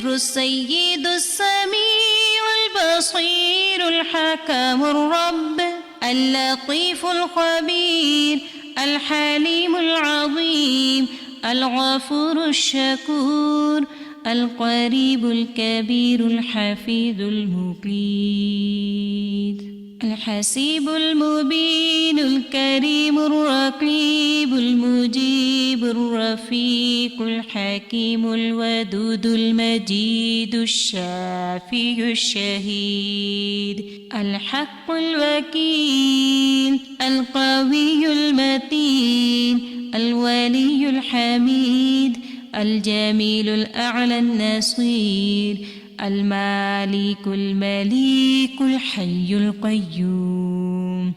الستر السيد السميع البصير الحكم الرب اللطيف الخبير الحليم العظيم الغفور الشكور القريب الكبير الحفيظ المقيت الحسيب المبين الكريم الرقيب المجيب الرفيق الحكيم الودود المجيد الشافي الشهيد الحق الوكيل القوي المتين الولي الحميد الجميل الأعلى النصير المالك المليك الحي القيوم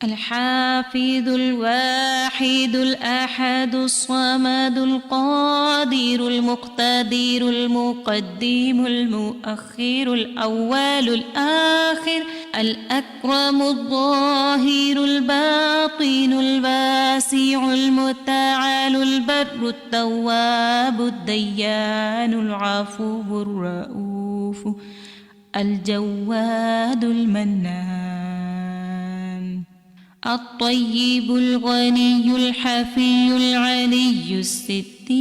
الحافظ الواحد الأحد الصمد القادر المقتدر المقدم المؤخر الأول الآخر الأكرم الظاهر الباطن الواسع المتعال البر التواب الديان العفو الرؤوف الجواد المنان الطيب الغني الحفي العلي الستير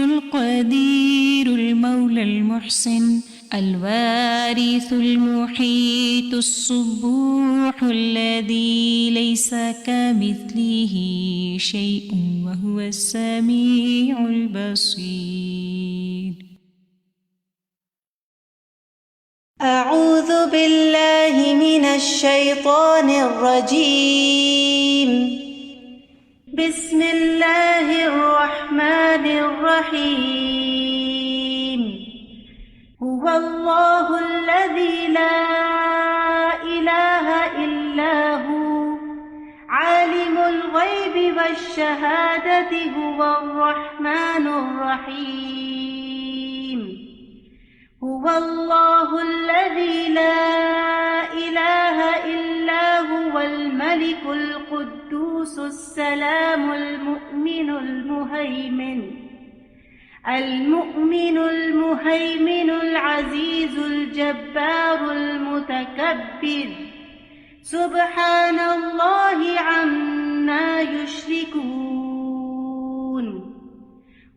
القدير المولى المحسن الوارث المحيط الصبوح الذي ليس كمثله شيء وهو السميع البصير. أعوذ بالله من الشيطان الرجيم. بسم الله الرحمن الرحيم. هو الله الذي لا إله إلا هو عالم الغيب والشهادة هو الرحمن الرحيم. هو الله الذي لا إله إلا هو الملك القدوس السلام المؤمن المهيمن العزيز الجبار المتكبر سبحان الله عما يشركون.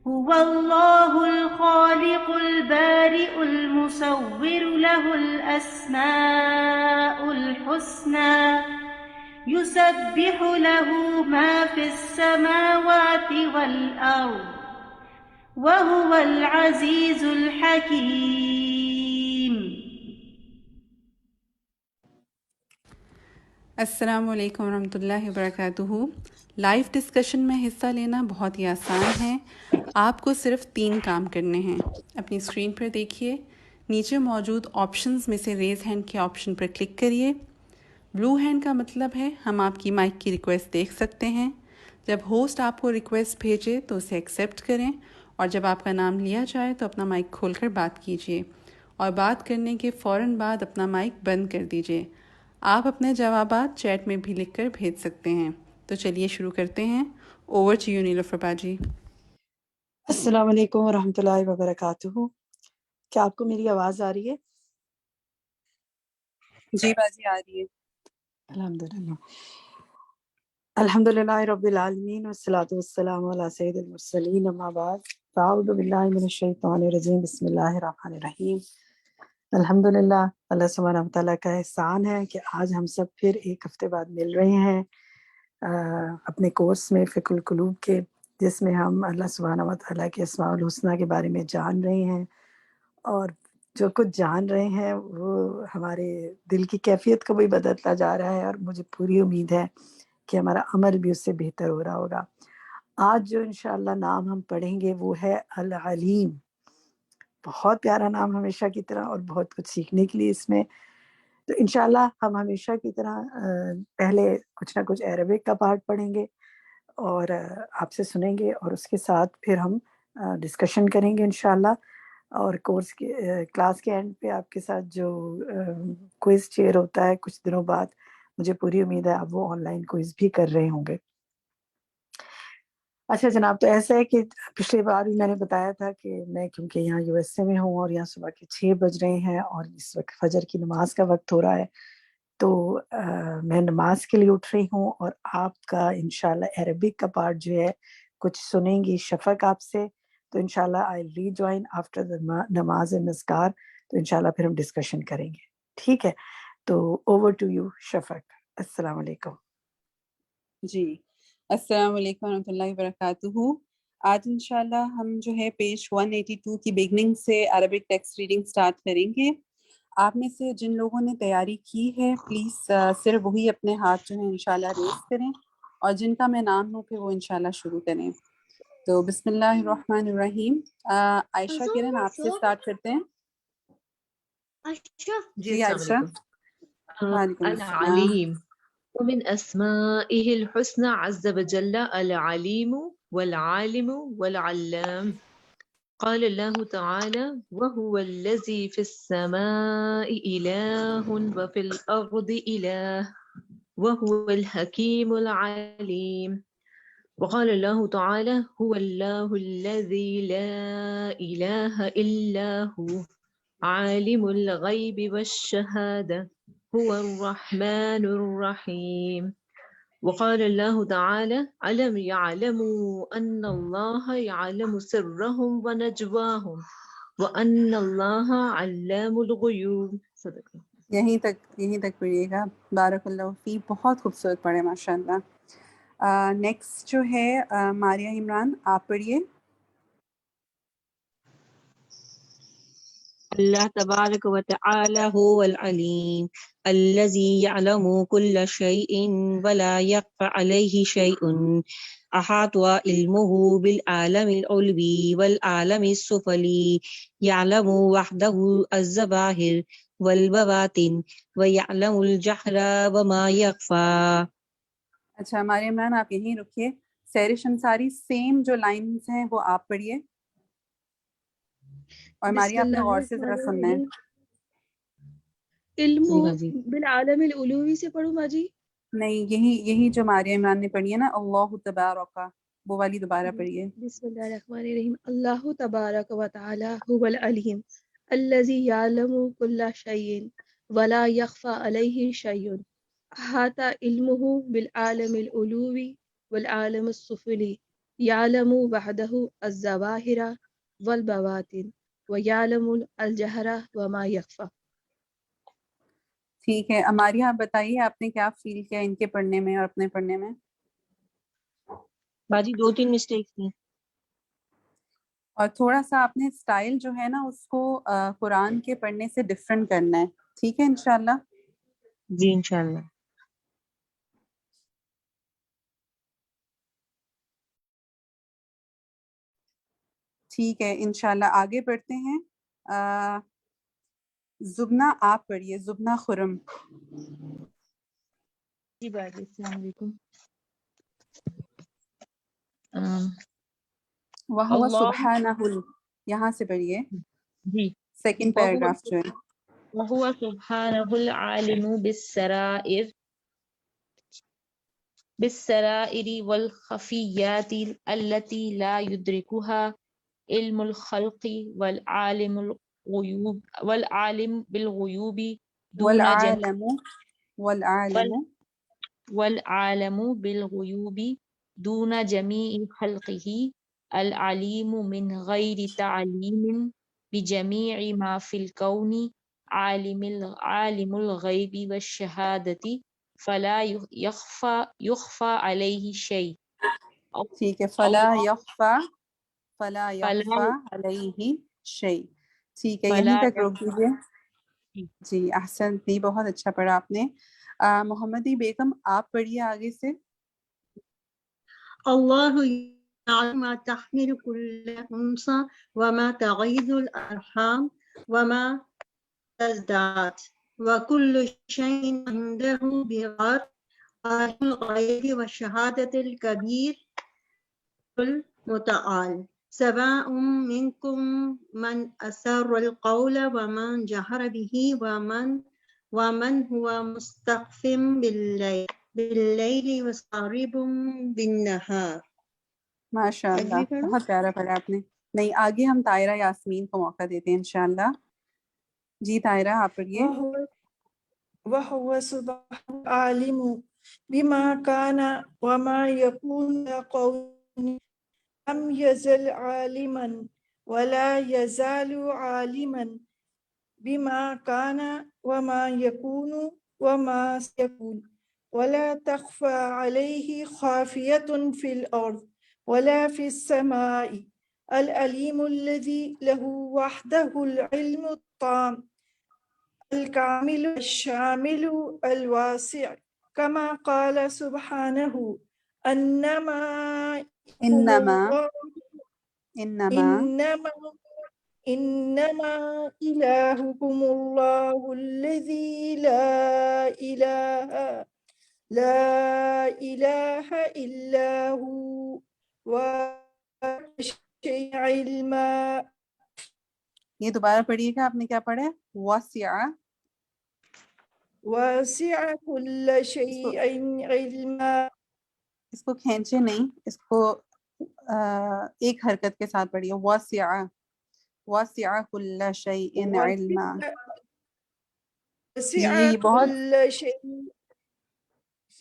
هو الله الخالق البارئ المصور له الأسماء الحسنى يسبح له ما في السماوات والأرض وهو العزيز الحكيم. السلام علیکم ورحمۃ اللہ وبرکاتہ۔ لائیو ڈسکشن میں حصہ لینا بہت ہی آسان ہے۔ آپ کو صرف 3 کام کرنے ہیں۔ اپنی اسکرین پر دیکھیے، نیچے موجود آپشنز میں سے ریز ہینڈ کے آپشن پر کلک کریے۔ بلو ہینڈ کا مطلب ہے ہم آپ کی مائک کی ریکویسٹ دیکھ سکتے ہیں۔ جب ہوسٹ آپ کو ریکویسٹ بھیجے تو اسے ایکسیپٹ کریں، اور جب آپ کا نام لیا جائے تو اپنا مائک کھول کر بات کیجیے، اور بات کرنے کے فوراً بعد اپنا مائک بند کر دیجیے۔ آپ اپنے جوابات چیٹ میں بھی لکھ کر بھیج سکتے ہیں۔ تو چلیے شروع کرتے ہیں۔ اوور ٹو یو نیلوفر باجی۔ السلام علیکم ورحمۃ اللہ وبرکاتہ۔ کیا آپ کو میری آواز آ رہی ہے؟ جی باجی آ رہی ہے۔ الحمدللہ الحمدللہ رب العالمین والصلاۃ والسلام علی سید المرسلین، اما بعد فاعوذ باللہ من الشیطان الرجیم، بسم اللہ الرحمن الرحیم۔ الحمدللہ، اللہ سبحانہ و تعالیٰ کا احسان ہے کہ آج ہم سب پھر ایک ہفتے بعد مل رہے ہیں اپنے کورس میں فقہ القلوب کے، جس میں ہم اللہ سبحانہ و تعالیٰ کے اسماء الحسنہ کے بارے میں جان رہے ہیں، اور جو کچھ جان رہے ہیں وہ ہمارے دل کی کیفیت کو بھی بدلتا جا رہا ہے، اور مجھے پوری امید ہے کہ ہمارا عمل بھی اس سے بہتر ہو رہا ہوگا۔ آج جو انشاءاللہ نام ہم پڑھیں گے وہ ہے العلیم۔ بہت پیارا نام ہمیشہ کی طرح، اور بہت کچھ سیکھنے کے لیے اس میں۔ تو انشاءاللہ ہم ہمیشہ کی طرح پہلے کچھ نہ کچھ عربک کا پارٹ پڑھیں گے اور آپ سے سنیں گے، اور اس کے ساتھ پھر ہم ڈسکشن کریں گے انشاءاللہ۔ اور کورس کے کلاس کے اینڈ پہ آپ کے ساتھ جو کوئز شیئر ہوتا ہے کچھ دنوں بعد، مجھے پوری امید ہے آپ وہ آن لائن کوئز بھی کر رہے ہوں گے۔ اچھا جناب، تو ایسا ہے کہ پچھلی بار بھی میں نے بتایا تھا کہ میں کیونکہ یہاں یو ایس اے میں ہوں اور یہاں صبح کے 6 بج رہے ہیں اور اس وقت فجر کی نماز کا وقت ہو رہا ہے، تو میں نماز کے لیے اٹھ رہی ہوں اور آپ کا انشاءاللہ عربک کا پارٹ جو ہے کچھ سنیں گی شفق آپ سے، تو انشاءاللہ آئی ری جوائن آفٹر نماز مذکار، تو انشاءاللہ پھر ہم ڈسکشن کریں گے، ٹھیک ہے؟ تو اوور ٹو یو شفق. السلام علیکم. جی السلام علیکم ورحمۃ اللہ وبرکاتہ. آج انشاءاللہ ہم جو ہے پیج 182 کی بگننگ سے عربک ٹیکسٹ ریڈنگ سٹارٹ کریں گے. آپ میں سے جن لوگوں نے تیاری کی ہے پلیز صرف وہی اپنے ہاتھ جو ہے انشاءاللہ ریز کریں، اور جن کا میں نام لوں پھر وہ انشاءاللہ شروع کریں. تو بسم اللہ الرحمن الرحیم. عائشہ کرن آپ سے سٹارٹ کرتے ہیں. جی السلام عائشہ. علیکم. وعلیکم السلام. العليم ومن أسمائه الحسنى عز وجل العليم والعالم والعلام. قال الله تعالى وهو الذي في السماء إله وفي الأرض إله وهو الحكيم العليم. وقال الله تعالى هو الله الذي لا إله إلا هو عالم الغيب والشهادة هو الرحمن الرحيم. وقال الله تعالى ألم يعلموا أن الله يعلم سرهم ونجواهم وأن الله علام الغيوب. صدق. یہیں تک پڑھیے گا. بارک اللہ فی. بہت خوبصورت پڑھے ماشاء اللہ. نیکسٹ جو ہے ماریہ عمران، آپ پڑھیے. اللہ تبارک و تعالی هو العلیم الذي يعلم كل شيء ولا يخفى عليه شيء احاط علمه بالعالم العلوي والعالم السفلي يعلم وحده الظواهر والبواطن ويعلم الجهر وما يخفى. اچھا ماریہ عمران آپ یہیں رکیے. سحر شمساری سیم جو لائنز ہیں وہ آپ پڑھیے، اور بسم ماریہ آپ نے اللہ غور سے ذرا الرحمن سننا ہے. الرحیم. علم جی باجی. بالعالم العلوی سے پڑھوں باجی؟ نہیں، یہی جو ماریہ عمران نے پڑھی ہے نا اللہ تبارک، وہ والی دوبارہ پڑھیے. بسم اللہ الرحمن الرحیم. اللہ تبارک و تعالی هو العلیم الذي يعلم كل شيء ولا يخفى عليه شيء احاط علمه بالعالم العلوي والعالم السفلي يعلم وحده الظواهر والبواطن ويعلم الجهر وما يخفى. ٹھیک ہے. ماریہ آپ بتائیے آپ نے کیا فیل کیا ان کے پڑھنے میں اور اپنے پڑھنے میں؟ باجی 2-3 مسٹیکس تھی. اور تھوڑا سا آپ نے اسٹائل جو ہے نا اس کو قرآن کے پڑھنے سے ڈفرینٹ کرنا ہے، ٹھیک ہے انشاءاللہ. جی انشاءاللہ. ٹھیک ہے انشاءاللہ. آگے بڑھتے ہیں. زبنہ آپ پڑھیے. زبنہ خرم. جی باجی السلام علیکم. وَهُوَ اللہ. سُبْحَانَهُ، یہاں سے پڑھیے جی. سیکنڈ پیراگراف جو ہے. وهو سبحانه العالم بالسرائر والخفيات التي لا يدركها علم الخلق والعالم بالغيوب دون والعالم بالغيوب دون جميع خلقه العليم من غير تعليم بجميع ما في الكون عالم الغيب والشهادة فلا يخفى عليه شيء. ٹھیک ہے. فلا يخفى علیہ شیء. ٹھیک ہے یہیں تک روک دیجیے. جی احسن دی، بہت اچھا پڑھا آپ نے. محمدی بیگم آپ پڑھیے آگے سے. اللہ يعلم ما تحمل كل أنثى وما تغيض الأرحام وما تزداد وكل شيء عنده بقدر. عالم الغيب والشهادة الكبير المتعال. سواء منكم من أسر القول ومن جهر به ومن هو مستخف بالليل وسارب بالنهار. ماشاء اللہ اگلی پڑھو. بہت پیارا پڑھا آپ نے. نہیں آگے ہم طاہرہ یاسمین کو موقع دیتے ہیں انشاءاللہ. جی طاہرہ آپ پڑھیے. وهو سبحانه العالم بما كان وما يكون قوم لم يزل عالما ولا يزال عالما بما كان وما يكون وما سيكون ولا تخفى عليه خافية في الأرض ولا في السماء العليم الذي له وحده العلم التام الكامل الشامل الواسع كما قال سبحانه أنما انما إنما إلهكم الله الذي لا إله إلا هو وشيء علما. یہ دوبارہ پڑھیے گا. آپ نے کیا پڑھا ہے؟ واسع كل شيء علما. اس کو کھینچے نہیں، اس کو ایک حرکت کے ساتھ پڑھیے. واسع کل شیء علما. وسع بہت كل شيء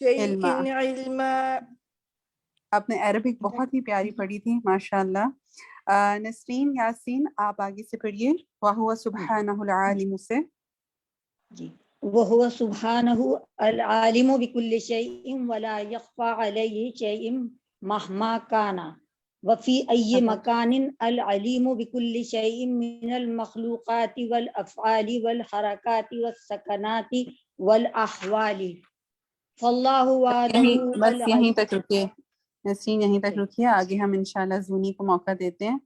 علما. علما. آپ نے عربک بہت ہی پیاری پڑھی تھی ماشاء اللہ. نسرین یاسین آپ آگے سے پڑھیے. وَهُوَ سُبْحَانَهُ الْعَالِمُ سے. جی وَهُوَ سُبْحَانَهُ الْعَالِمُ بِكُلِّ شَيْءٍ وَلَا يَخْفَى عَلَيْهِ شَيْءٌ مَهْمَا كَانَ وَفِي أَيِّ مَكَانٍ الْعَلِيمُ بِكُلِّ شَيْءٍ مِنَ الْمَخْلُوقَاتِ وَالْأَفْعَالِ وَالْحَرَكَاتِ وَالسَّكَنَاتِ وَالْأَحْوَالِ فَاللَّهُ وَحْدَهُ بس یہیں تک رکیے نسرین، یہیں تک رکیے. آگے ہم انشاءاللہ زونی کو موقع دیتے ہیں.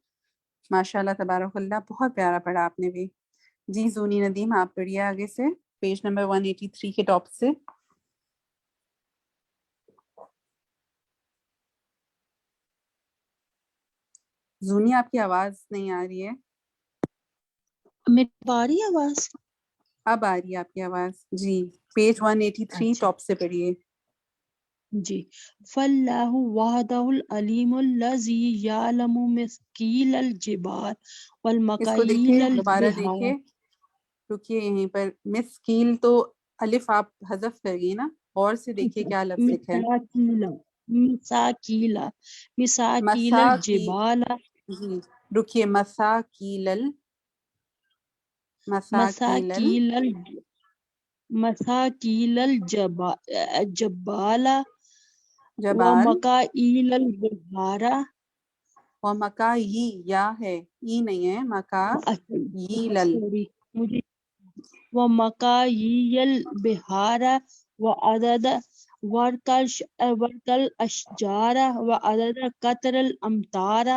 ماشاءاللہ تبارک اللہ بہت پیارا پڑھا آپ نے بھی. جی زونی ندیم آپ پڑھیے آگے سے پیج نمبر 183 کے ٹاپ سے. زونی آپ کی آواز نہیں آ رہی ہے. میری آ رہی ہے آواز؟ اب آ رہی ہے آپ کی آواز. جی پیج 183 ٹاپ سے پڑھیے. جی فاللہ وحدہ العلیم الذی یعلم مثقیل الجبال اس کو والمکائیل دیکھیے دوبارہ البحار. دیکھیے، رکیے یہیں پر. مسکیل تو الف آپ حذف کر گئی نا، اور سے دیکھیے کیا لفظ لکھا ہے. مساکیل مساکیل مساکی الجبال جی رکیے. مساکیل مساکیل الجبال جبال ومکائیل البحار. ومکائی یا ہے، ای نہیں ہے. مکاییل ومکائیل البحار وعدد ورق الاشجار وعدد قطر الامطار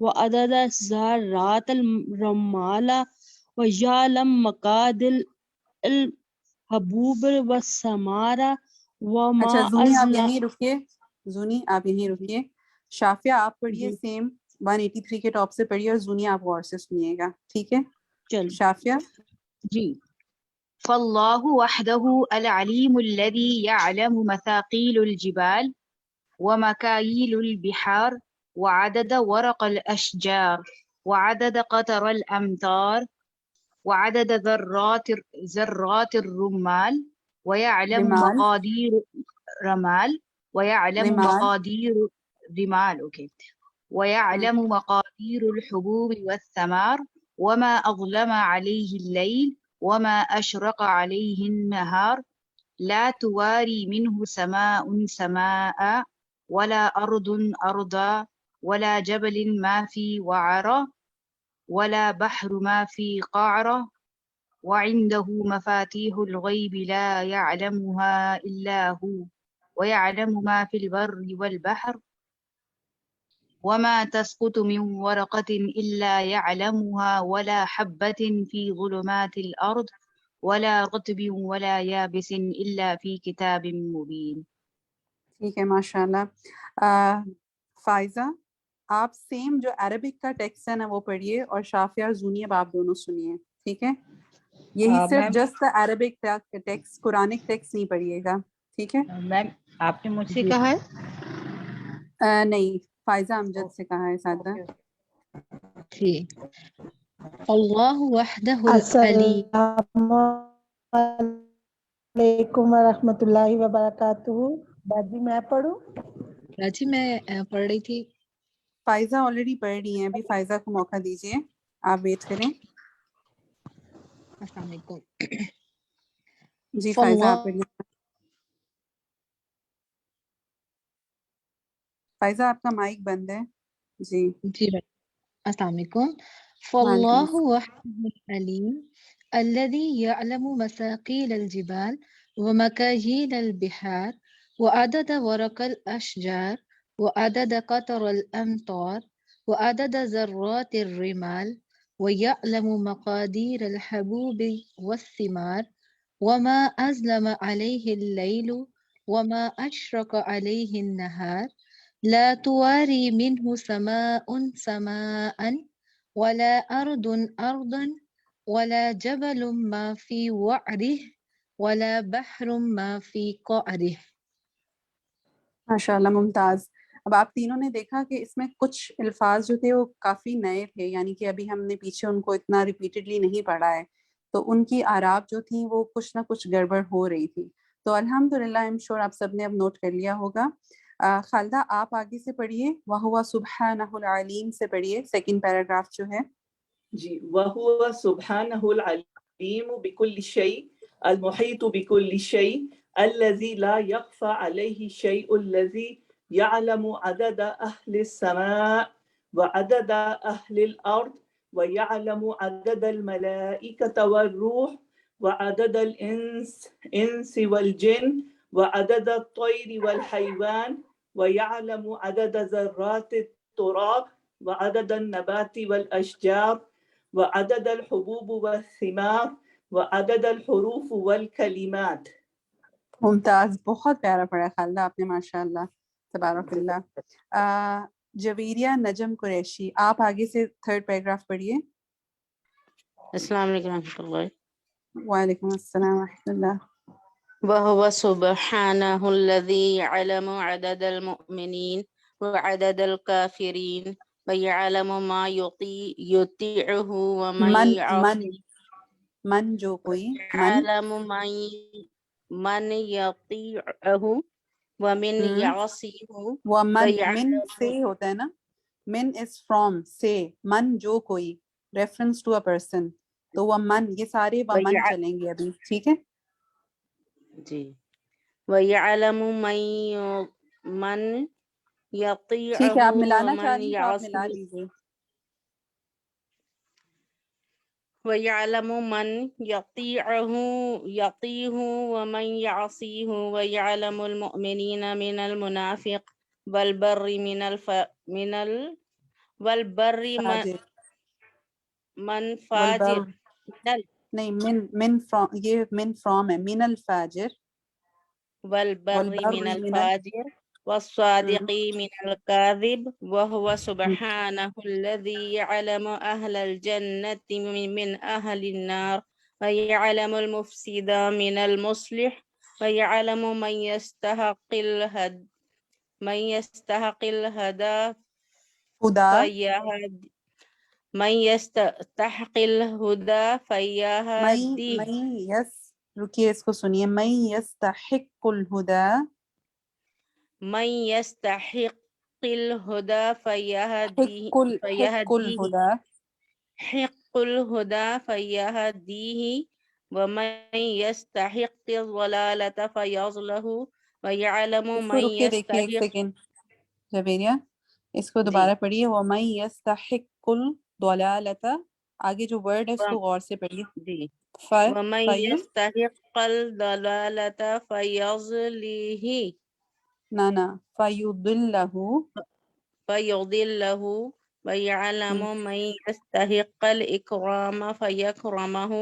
وعدد ذرات الرمال ويعلم مقادير الحبوب والثمار وما اچھا زونی آپ أزل. یہیں رکیے. زونی آپ یہیں رکیے. شافیہ آپ پڑھیے سیم 183 کے ٹاپ سے پڑھیے، اور زونی آپ غور سے سنیے گا، ٹھیک ہے؟ چل شافیہ. جی فاللہ وحدہ العلیم الذی یعلم مثاقیل الجبال ومکاییل البحار وعدد ورق الاشجار وعدد قطر الامطار وعدد ذرات الرمال ويعلم رمال مقادير رمال ويعلم رمال مقادير رمال اوكي ويعلم مقادير الحبوب والثمار وما أظلم عليه الليل وما أشرق عليه النهار لا تواري منه سماء سماء ولا أرض أرضا ولا جبل ما في وعرة ولا بحر ما في قعرة وعنده مفاتيح الغيب لا يعلمها إلا هو ويعلم ما في البر والبحر وما تسقط من ورقة إلا يعلمها ولا حبة في ظلمات الأرض ولا رطب ولا يابس إلا في كتاب مبين. ٹھیک ہے ماشاء اللہ. فائزہ آپ سیم جو عربک کا ٹیکسٹ ہے نا وہ پڑھیے، اور شافیہ اور زونی اب آپ دونوں سنیے، ٹھیک ہے؟ یہی صرف just Arabic text, Quranic text نہیں پڑھیے گا، ٹھیک ہے؟ میم آپ نے مجھ سے کہا ہے نہیں فائزہ امجد سے کہا ہے سادہ. جی. اللہ وحدہ العلی. السلام علیکم ورحمۃ اللہ وبرکاتہ. باجی میں پڑھوں؟ راجی میں پڑھ رہی تھی. فائزہ آلریڈی پڑھ رہی ہیں, ابھی فائزہ کو موقع دیجیے, آپ ویٹ کریں. السلام علیکم. جی فائزہ آپ پڑھ لیں. فائزہ آپ کا مائک بند ہے. جی جی السلام علیکم. وعلیکم فاللہ السلام. وحدہ العلیم الذي يعلم مثاقيل الجبال ومكاييل البحار وعدد ورق الأشجار وعدد قطر الأمطار وعدد ذرات الرمال ويعلم مقادير الحبوب والثمار وما أظلم عليه الليل وما أشرق عليه النهار لا تواري منه سماء سماء ولا أرض أرضا ولا جبل ما في وعره ولا بحر ما في قعره. ماشاء اللہ ممتاز. اب آپ تینوں نے دیکھا کہ اس میں کچھ الفاظ جو تھے وہ کافی نئے تھے, یعنی کہ ابھی ہم نے پیچھے ان کو اتنا ریپیٹڈلی نہیں پڑھا ہے, تو ان کی اعراب جو تھیں وہ کچھ نہ کچھ گڑبڑ ہو رہی تھی. تو الحمدللہ ایم شور آپ سب نے اب نوٹ کر لیا ہوگا. خالدہ آپ آگے سے پڑھیے, وَهُوَ سُبْحَانَهُ الْعَلِيمُ سے پڑھیے, سیکنڈ پیراگراف جو ہے. جی وَهُوَ سُبْحَانَهُ الْعَلِيمُ بِكُلِّ شَيْءٍ الْمُحِيطُ بِكُلِّ شَيْءٍ الَّذِي لَا يَخْفَى عَلَيْهِ شَيْءٌ الَّذِي يَعْلَمُ عَدَدَ أَهْلِ السَّمَاءِ وَعَدَدَ أَهْلِ الْأَرْضِ وَيَعْلَمُ عَدَدَ الْمَلَائِكَةِ وَالرُّوحِ وَعَدَدَ الْإِنسِ وَالْجِنِّ وَعَدَدَ الطَّيْرِ وَالْحَيْوَانِ وَيَعْلَمُ عَدَدَ ذَرَّاتِ التُّرَابِ وعدد النبات والأشجار وعدد الحبوب والثمار وعدد الحروف والکلمات. ممتاز, بہت پیارا پڑھا خالدہ آپ نے, ماشاء اللہ تبارک اللہ. جویریہ نجم قریشی, آپ آگے سے تھرڈ پیراگراف پڑھیے. السلام علیکم ورحمۃ اللہ. وعلیکم السلام ورحمۃ اللہ. وهو سبحانه الذي يعلم عدد المؤمنين وعدد الكافرين ويعلم ما يطيعه ومن من يعصيه من جو کوئی ويعلم من يطيعه ومن يعصيه من سے ہوتا ہے نا, من از فرام سے, من جو کوئی ریفرنس ٹو اے پرسن, تو وہ من, یہ سارے وہ من چلیں گے ابھی, ٹھیک ہے جی. وَيَعْلَمُ مَن يَطِيعُهُ ٹھیک ہے, آپ ملانا چاہ وَمَن رہی تو آپ ملا يَعْصِهُ لیجیے. وَيَعْلَمُ مَن يَطِيعُهُ وَمَن يَعْصِيهُ وَيَعْلَمُ الْمُؤْمِنِينَ مِنَ الْمُنَافِقِ وَالْبَرِّ فاجر من والبر, فاجر نہیں من فرام, یہ من فرام ہے, من الفاجر والبر من الفاجر والصادق من الكاذب وهو سبحانه الذي يعلم أهل الجنة من أهل النار ويعلم المفسد من المصلح ويعلم من يستحق الهدى فيهديه. رکیے اس کو سنیے, من يستحق الهدى, من يستحق الهدى فيهديه ومن يستحق الضلالة فيضله ويعلم اس کو من رکیے دیکھیے ایک يستحق. سیکنڈ جبیریہ, اس کو جی دوبارہ پڑھیے. وَمَن يَسْتَحِقُّ الضَّلَالَةَ, آگے جو ورڈ ہے اس کو غور سے پڑھیے. جی ومن يستحق الضلالة فيضله نا فَيُضِلَّهُ ويعلم من يستحق الإكرام فيكرمه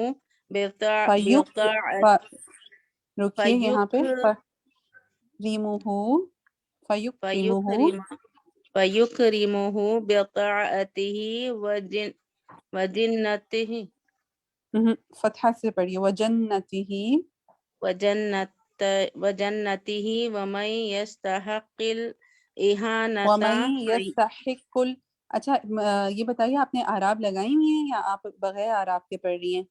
رکیے یہاں پہ, فيكرمه بطاعته وجنته فتحہ سے پڑھیے, وجنته ومن يستحق إهانة وَمَن يستحق اچھا یہ بتائیے آپ نے اعراب لگائی ہوئی ہیں یا آپ بغیر اعراب کے پڑھ رہی ہیں؟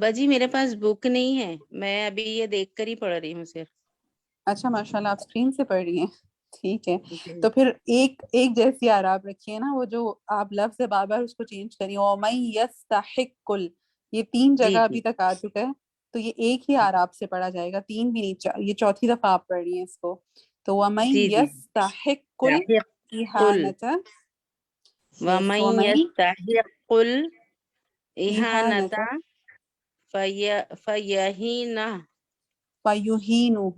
باجی میرے پاس بک نہیں ہے، میں ابھی یہ دیکھ کر ہی پڑھ رہی ہوں صرف. اچھا ماشاء اللہ آپ اسکرین سے پڑھ رہی ہیں، ٹھیک ہے. جی تو پھر ایک جیسی اعراب رکھیے نا، وہ جو آپ لفظ ہے بار بار اس کو چینج کریے. وَمَن يستحق یہ 3 جی جگہ جی ابھی تک آ چکا ہے، تو یہ ایک ہی اعراب سے پڑھا جائے گا، 3 بھی نہیں، یہ چوتھی دفعہ آپ پڑھ رہی ہیں اس کو. تو وَمَن جی جی يستحق قل الإهانة یس ومن وَمَن يستحق الإهانة إهانة فيهينه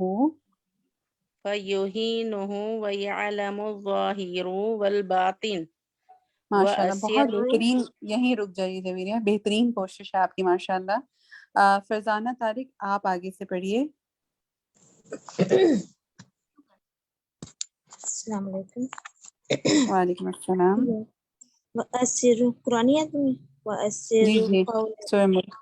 فيهينه ويعلم الظاهر والباطن ماشاء اللہ بہت وأسر. بہترین. یہیں رک جائیے جویریہ، بہترین کوشش ہے آپ کی ماشاء اللہ. فرزانہ طارق آپ آگے سے پڑھیے. السلام علیکم. وعلیکم السلام. وَأَسِرُّ قرآنی ہے تمہیں وَأَسِرُّ جی قول سورہ ملک.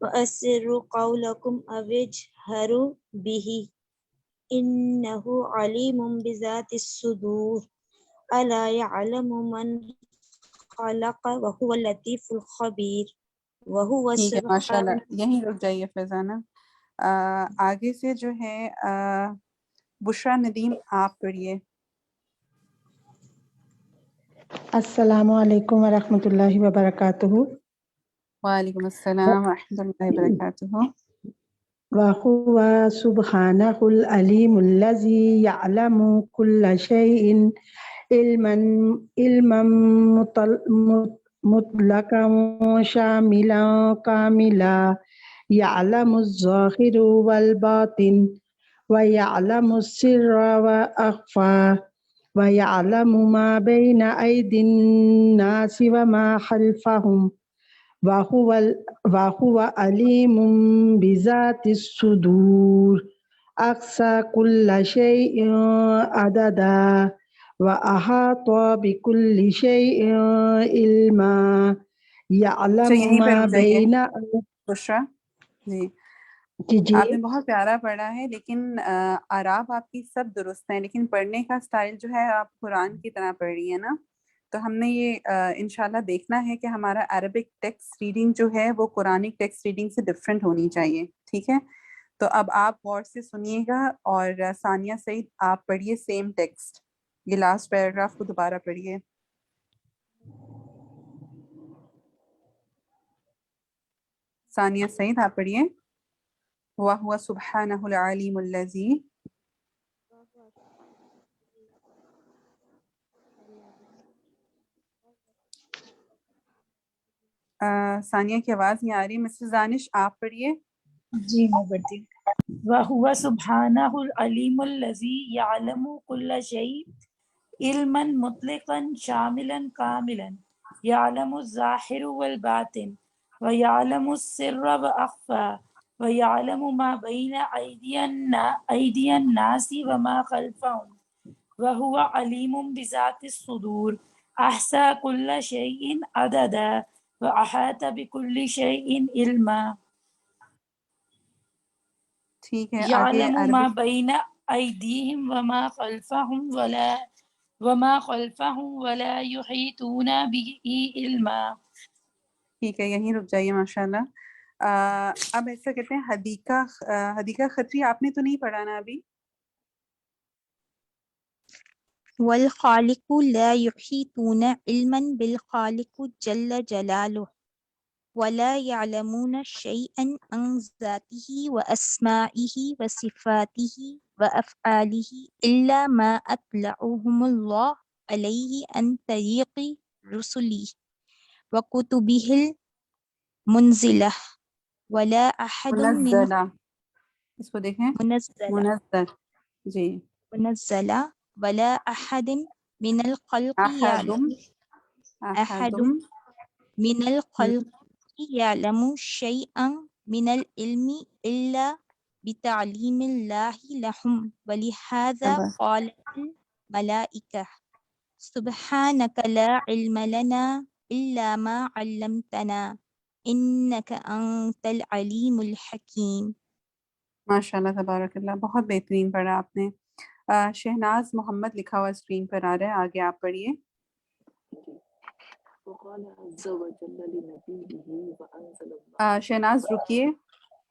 وَأَسِرُّ قَوْلَكُمْ أَوِ اجْهَرُوا بِهِ إِنَّهُ عَلِيمٌ بِذَاتِ الصُّدُورِ أَلَا يَعْلَمُ مَنْ خَلَقَ وَهُوَ اللَّطِيفُ الْخَبِيرُ وَهُوَ ٹھیک ہے ماشاء اللہ، سُبْحَانَهُ. یہیں رک جائیے فرزانہ. آگے سے جو ہے بشرا ندیم آپ پڑھیے. السلام علیکم ورحمۃ اللہ وبرکاتہ. وعلیکم السلام ورحمۃ اللہ وبرکاتہ. وَهُوَ سُبْحَانَهُ الْعَلِيمُ الَّذِي يَعْلَمُ كُلَّ شَيْءٍ عِلْمًا مُطْلَقًا شَامِلًا كَامِلًا يَعْلَمُ الظَّاهِرَ وَالْبَاطِنَ وَيَعْلَمُ السِّرَّ وَأَخْفَى وَيَعْلَمُ مَا بَيْنَ أَيْدِي النَّاسِ وَمَا خَلْفَهُمْ وَهُوَ عَلِيمٌ بِذَاتِ الصُّدُورِ أَحْصَى كُلَّ شَيْءٍ عَدَدًا وَأَحَاطَ بِكُلِّ شَيْءٍ عِلْمًا اچھا يَعْلَمُ یہیں پہ مَا رک جائیے بَيْنَ بشرا. جی جی آپ نے بہت پیارا پڑھا ہے، لیکن اعراب آپ کی سب درست ہیں، لیکن پڑھنے کا سٹائل جو ہے آپ قرآن کی طرح پڑھ رہی ہیں نا. تو ہم نے یہ انشاءاللہ دیکھنا ہے کہ ہمارا عربک ٹیکسٹ ریڈنگ جو ہے وہ قرآنک ٹیکسٹ ریڈنگ سے ڈفرینٹ ہونی چاہیے، ٹھیک ہے. تو اب آپ غور سے سنیے گا اور ثانیہ سعید آپ پڑھیے سیم ٹیکسٹ، یہ لاسٹ پیراگراف کو دوبارہ پڑھیے. ثانیہ سعید آپ پڑھیے. وَهُوَ سُبْحَانَهُ الْعَلِيمُ الَّذِي. ثانیہ کی آواز نہیں آ رہی. مسز دانش آپ پڑھیے. جی میں پڑھتی ہوں. وَهُوَ سُبْحَانَهُ الْعَلِيمُ الَّذِي يَعْلَمُ كُلَّ شَيْءٍ عِلْمًا مُطْلِقًا شَامِلًا كَامِلًا يَعْلَمُ الظَّاهِرَ وَالْبَاطِنَ وَيَعْلَمُ السِّرَّ وَأَخْفَى وَيَعْلَمُ مَا بَيْنَ أَيْدِيِ النَّاسِ وَمَا خَلْفَهُمْ وَهُوَ عَلِيمٌ بِذَاتِ الصُّدُورِ أَحْصَى كُلَّ شَيْءٍ عَدَدًا وَأَحَاطَ بِكُلِّ شَيْءٍ عِلْمًا ٹھیک ہے آگے يَعْلَمُ مَا عربک. بَيْنَ أَيْدِيهِمْ وَمَا خَلْفَهُمْ وَلَا يُحِيطُونَ بِهِ عِلْمًا. ٹھیک ہے یہیں رک جائیے ماشاءاللہ. اب ایسا کہتے ہیں حدیقہ خطری آپ نے تو نہیں پڑھا نا ابھی؟ والخالق لا يحيطون علما بالخالق جل جلاله ولا يعلمون شيئا عن ذاته وأسمائه وصفاته وأفعاله إلا ما أطلعهم الله عليه عن طريق رسله وكتبه المنزلة ولا أحد من منزلہ، اس کو دیکھیں منزلة منزل. جی منزلة ولا أحد من الخلق احد أحد من ہم، الخلق يعلم شيئا من العلم إلا بتعليم الله لهم ولهذا قالت الملائكة سبحانك لا علم لنا إلا ما علمتنا إنك أنت العليم الحكيم. ماشاء اللہ تبارک اللہ، بہت بہترین پڑھا آپ نے۔ شہناز محمد لکھا ہوا اسکرین پر آ رہا ہے، آگے آپ پڑھیے۔ شہناز رکیے،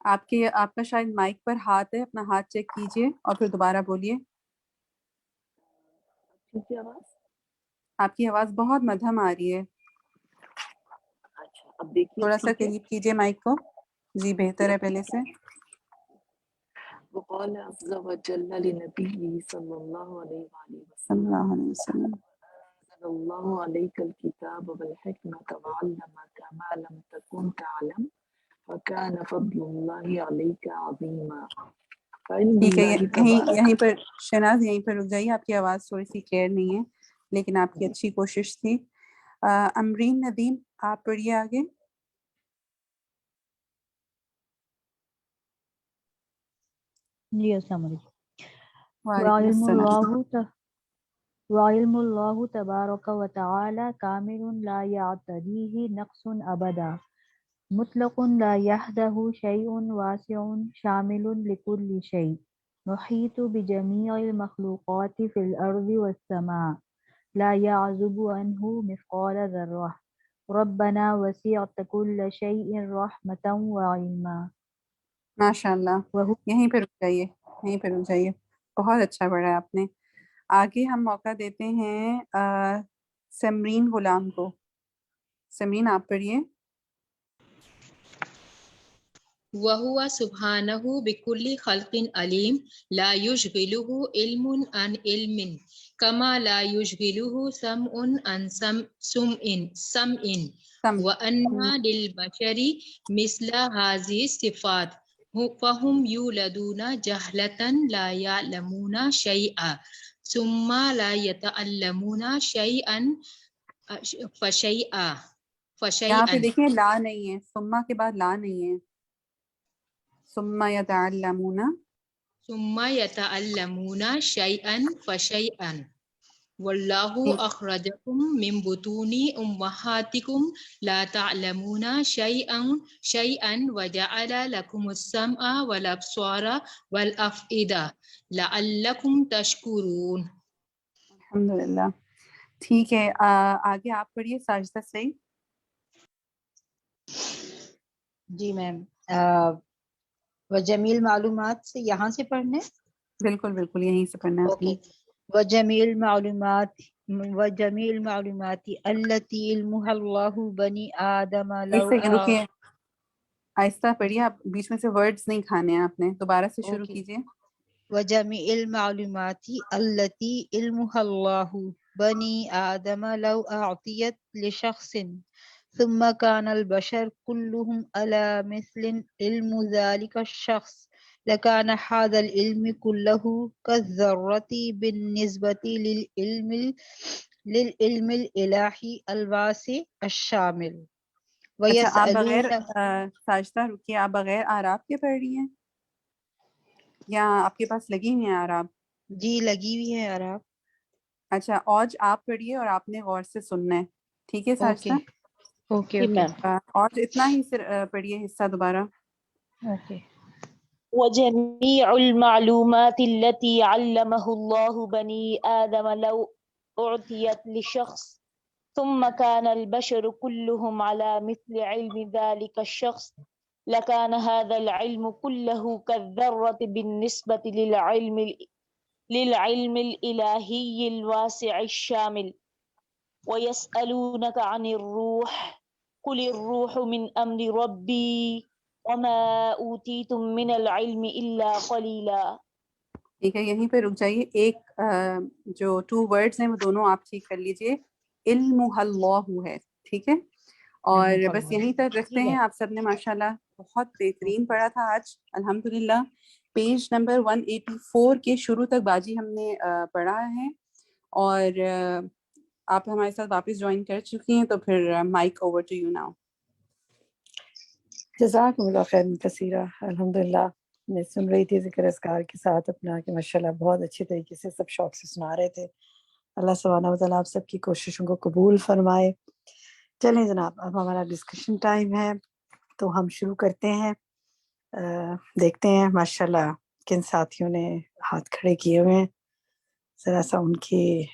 آپ کا شاید مائک پر ہاتھ ہے، اپنا ہاتھ چیک کیجئے اور پھر دوبارہ بولیے۔ آپ کی آواز بہت مدھم آ رہی ہے، اب دیکھیے تھوڑا سا ٹھیک ہے۔ قریب کیجئے مائک کو۔ جی بہتر ہے پہلے سے۔ وقال عز وجل لنبيه صلى الله عليه وآله صلی وسلم اللہ علیہ وسلم۔ أنزل الله عليك الكتاب والحكمة وعلمك ما لم تكن تعلم وكان فضل الله عليك عظيما۔ فعلم ٹھیک ہے، الله تبارک۔ یہیں پر شہناز یہیں پر رک جائیے، آپ کی آواز تھوڑی سی کلیئر نہیں ہے، لیکن آپ کی اچھی کوشش تھی۔ امرین ندیم آپ پڑھیے آگے۔ جی السلام علیکم۔ وعلیکم السلام۔ وعلم الله تبارك وتعالى كامل لا يعتريه نقص أبدا، مطلق لا يحده شيء، واسع شامل لكل شيء، محيط بجميع المخلوقات في الأرض والسماء، لا يعزب عنه مثقال ذرة، ربنا وسعت كل شيء رحمة وعلما۔ ماشاء اللہ، یہیں پہ رک جائیے، یہیں پہ رک جائیے، بہت اچھا پڑھا ہے آپ نے۔ آگے ہم موقع دیتے ہیں سمرین غلام کو۔ سمرین آپ پڑھیے۔ وَهُوَ سُبْحَانَهُ بِكُلِّ خَلْقٍ عَلِيمٌ لَا يُشْغِلُهُ عِلْمٌ عَنْ عِلْمٍ كَمَا لَا يُشْغِلُهُ سَمْعٌ عَنْ سَمْعٍ وَأَنَّ لِلْبَشَرِ مِثْلَ هَذِهِ الصِّفَاتِ فَهُمْ يُولَدُونَ جَهْلَةً لَا يَعْلَمُونَ شَيْئًا ثُمَّ لَا يَتَعَلَّمُونَ شَيْئًا یہاں پہ دیکھیں لا نہیں ہے، ثم کے بعد لا نہیں ہے، ثم یتعلمون شیئا فشیئا واللہ اخرجکم من بطون امہاتکم لا تعلمون شیئا وجعل لکم السمع والابصار والافئدہ لعلکم تشکرون۔ الحمدللہ، ٹھیک ہے۔ آگے آپ پڑھیے ساجدہ سعید۔ جی میم، وجمیل معلومات سے یہاں سے پڑھنے؟ بالکل بالکل یہیں سے پڑھنا ہے۔ اوکے۔ وجمیل معلومات التی علمها اللہ بنی آدم لو رکیے، آہستہ پڑھیے، آپ بیچ میں سے ورڈز نہیں کھانے ہیں آپ نے، دوبارہ سے شروع کیجیے۔ وجمیل معلومات التی علمها اللہ بنی آدم لو اعطیت لشخص ثم كان البشر كلهم على مثل علم ذلك الشخص لكان هذا العلم كله كالذرة بالنسبة للعلم الإلهي الواسع الشامل۔ اچھا، آپ بغیر ساجدہ رکیے، آپ بغیر آراب کے پڑھ رہی ہیں یا آپ کے پاس لگی ہوئی ہیں آراب؟ جی لگی ہوئی ہے آراب۔ اچھا، اوج آپ پڑھیے اور آپ نے غور سے سننا ہے، ٹھیک ہے ساجدہ؟ Okay okay. اور اتنا ہی پڑھیے حصہ دوبارہ۔ اوکے۔ وجميع المعلومات التي علمه الله بني آدم لو أعطيت لشخص ثم كان البشر كلهم على مثل علم ذلك الشخص لكان هذا العلم كله كالذرة بالنسبة للعلم الإلهي الواسع الشامل ويسألونك عن الروح قل الروح من أمر ربي وما اوتیتم من العلم الا قلیلا۔ ٹھیک ہے، یہیں پہ رک جائیے۔ ایک جو 2 ورڈز ہیں وہ دونوں آپ ٹھیک کر لیجئے، علم اللہ ہے، ٹھیک ہے، اور بس یہیں تک رکھتے ہیں۔ آپ سب نے ماشاءاللہ بہت بہترین پڑھا تھا آج الحمدللہ۔ پیج نمبر 184 کے شروع تک باجی ہم نے پڑھا ہے، اور آپ ہمارے ساتھ واپس جوائن کر چکی ہیں، تو پھر mic over to you now. جزاکم اللہ خیر کثیرہ۔ الحمدللہ میں سن رہی تھی ذکر اذکار کے ساتھ اپنا کہ ماشاءاللہ بہت اچھے طریقے سے سب شوق سے سنا رہے تھے۔ اللہ سبحانہ وتعالیٰ آپ سب کی کوششوں کو قبول فرمائے۔ چلیں جناب، اب ہمارا ڈسکشن ٹائم ہے، تو ہم شروع کرتے ہیں۔ دیکھتے ہیں ماشاءاللہ کن ساتھیوں نے ہاتھ کھڑے کیے ہوئے ہیں، ذرا سا ان کی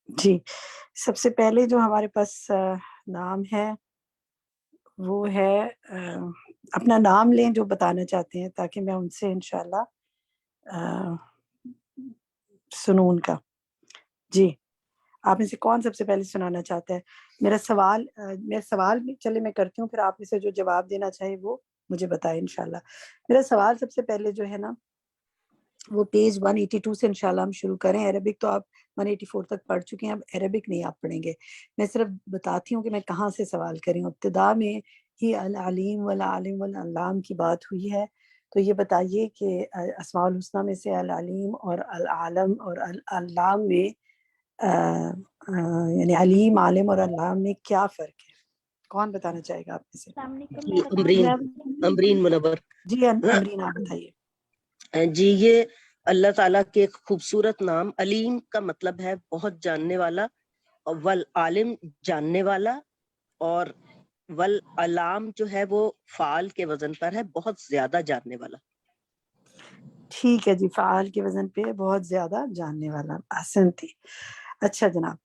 جی سب سے پہلے جو ہمارے پاس نام ہے وہ ہے اپنا نام لیں جو بتانا چاہتے ہیں تاکہ میں ان سے انشاءاللہ سنوں ان کا. جی آپ میں سے کون سب سے پہلے سنانا چاہتا ہے؟ میرا سوال چلے میں کرتی ہوں، پھر آپ میں سے جو جواب دینا چاہے وہ مجھے بتائے انشاءاللہ. میرا سوال سب سے پہلے جو ہے نا وہ پیج 182 سے انشاءاللہ ہم شروع کریں. عربک تو آپ 184 تک پڑھ چکے ہیں، اب عربک نہیں آپ پڑھیں گے. میں صرف بتاتی ہوں کہ میں کہاں سے سوال کری ہوں. ابتدا میں ہی العلیم والعالم والعلام کی بات ہوئی ہے، تو یہ بتائیے کہ اسماء الحسنہ میں سے العلیم اور العالم اور العلام میں یعنی علیم، عالم اور علام میں کیا فرق ہے؟ کون بتانا چاہے گا آپ میں سے؟ جی امرین منور. جی امرین آپ بتائیے. جی یہ اللہ تعالیٰ کے ایک خوبصورت نام علیم کا مطلب ہے بہت جاننے والا، والعالم جاننے والا، اور والعلام جو ہے وہ فعال کے وزن پر ہے بہت زیادہ جاننے والا. ٹھیک ہے جی، فعال کے وزن پہ بہت زیادہ جاننے والا. احسنتی. اچھا جناب،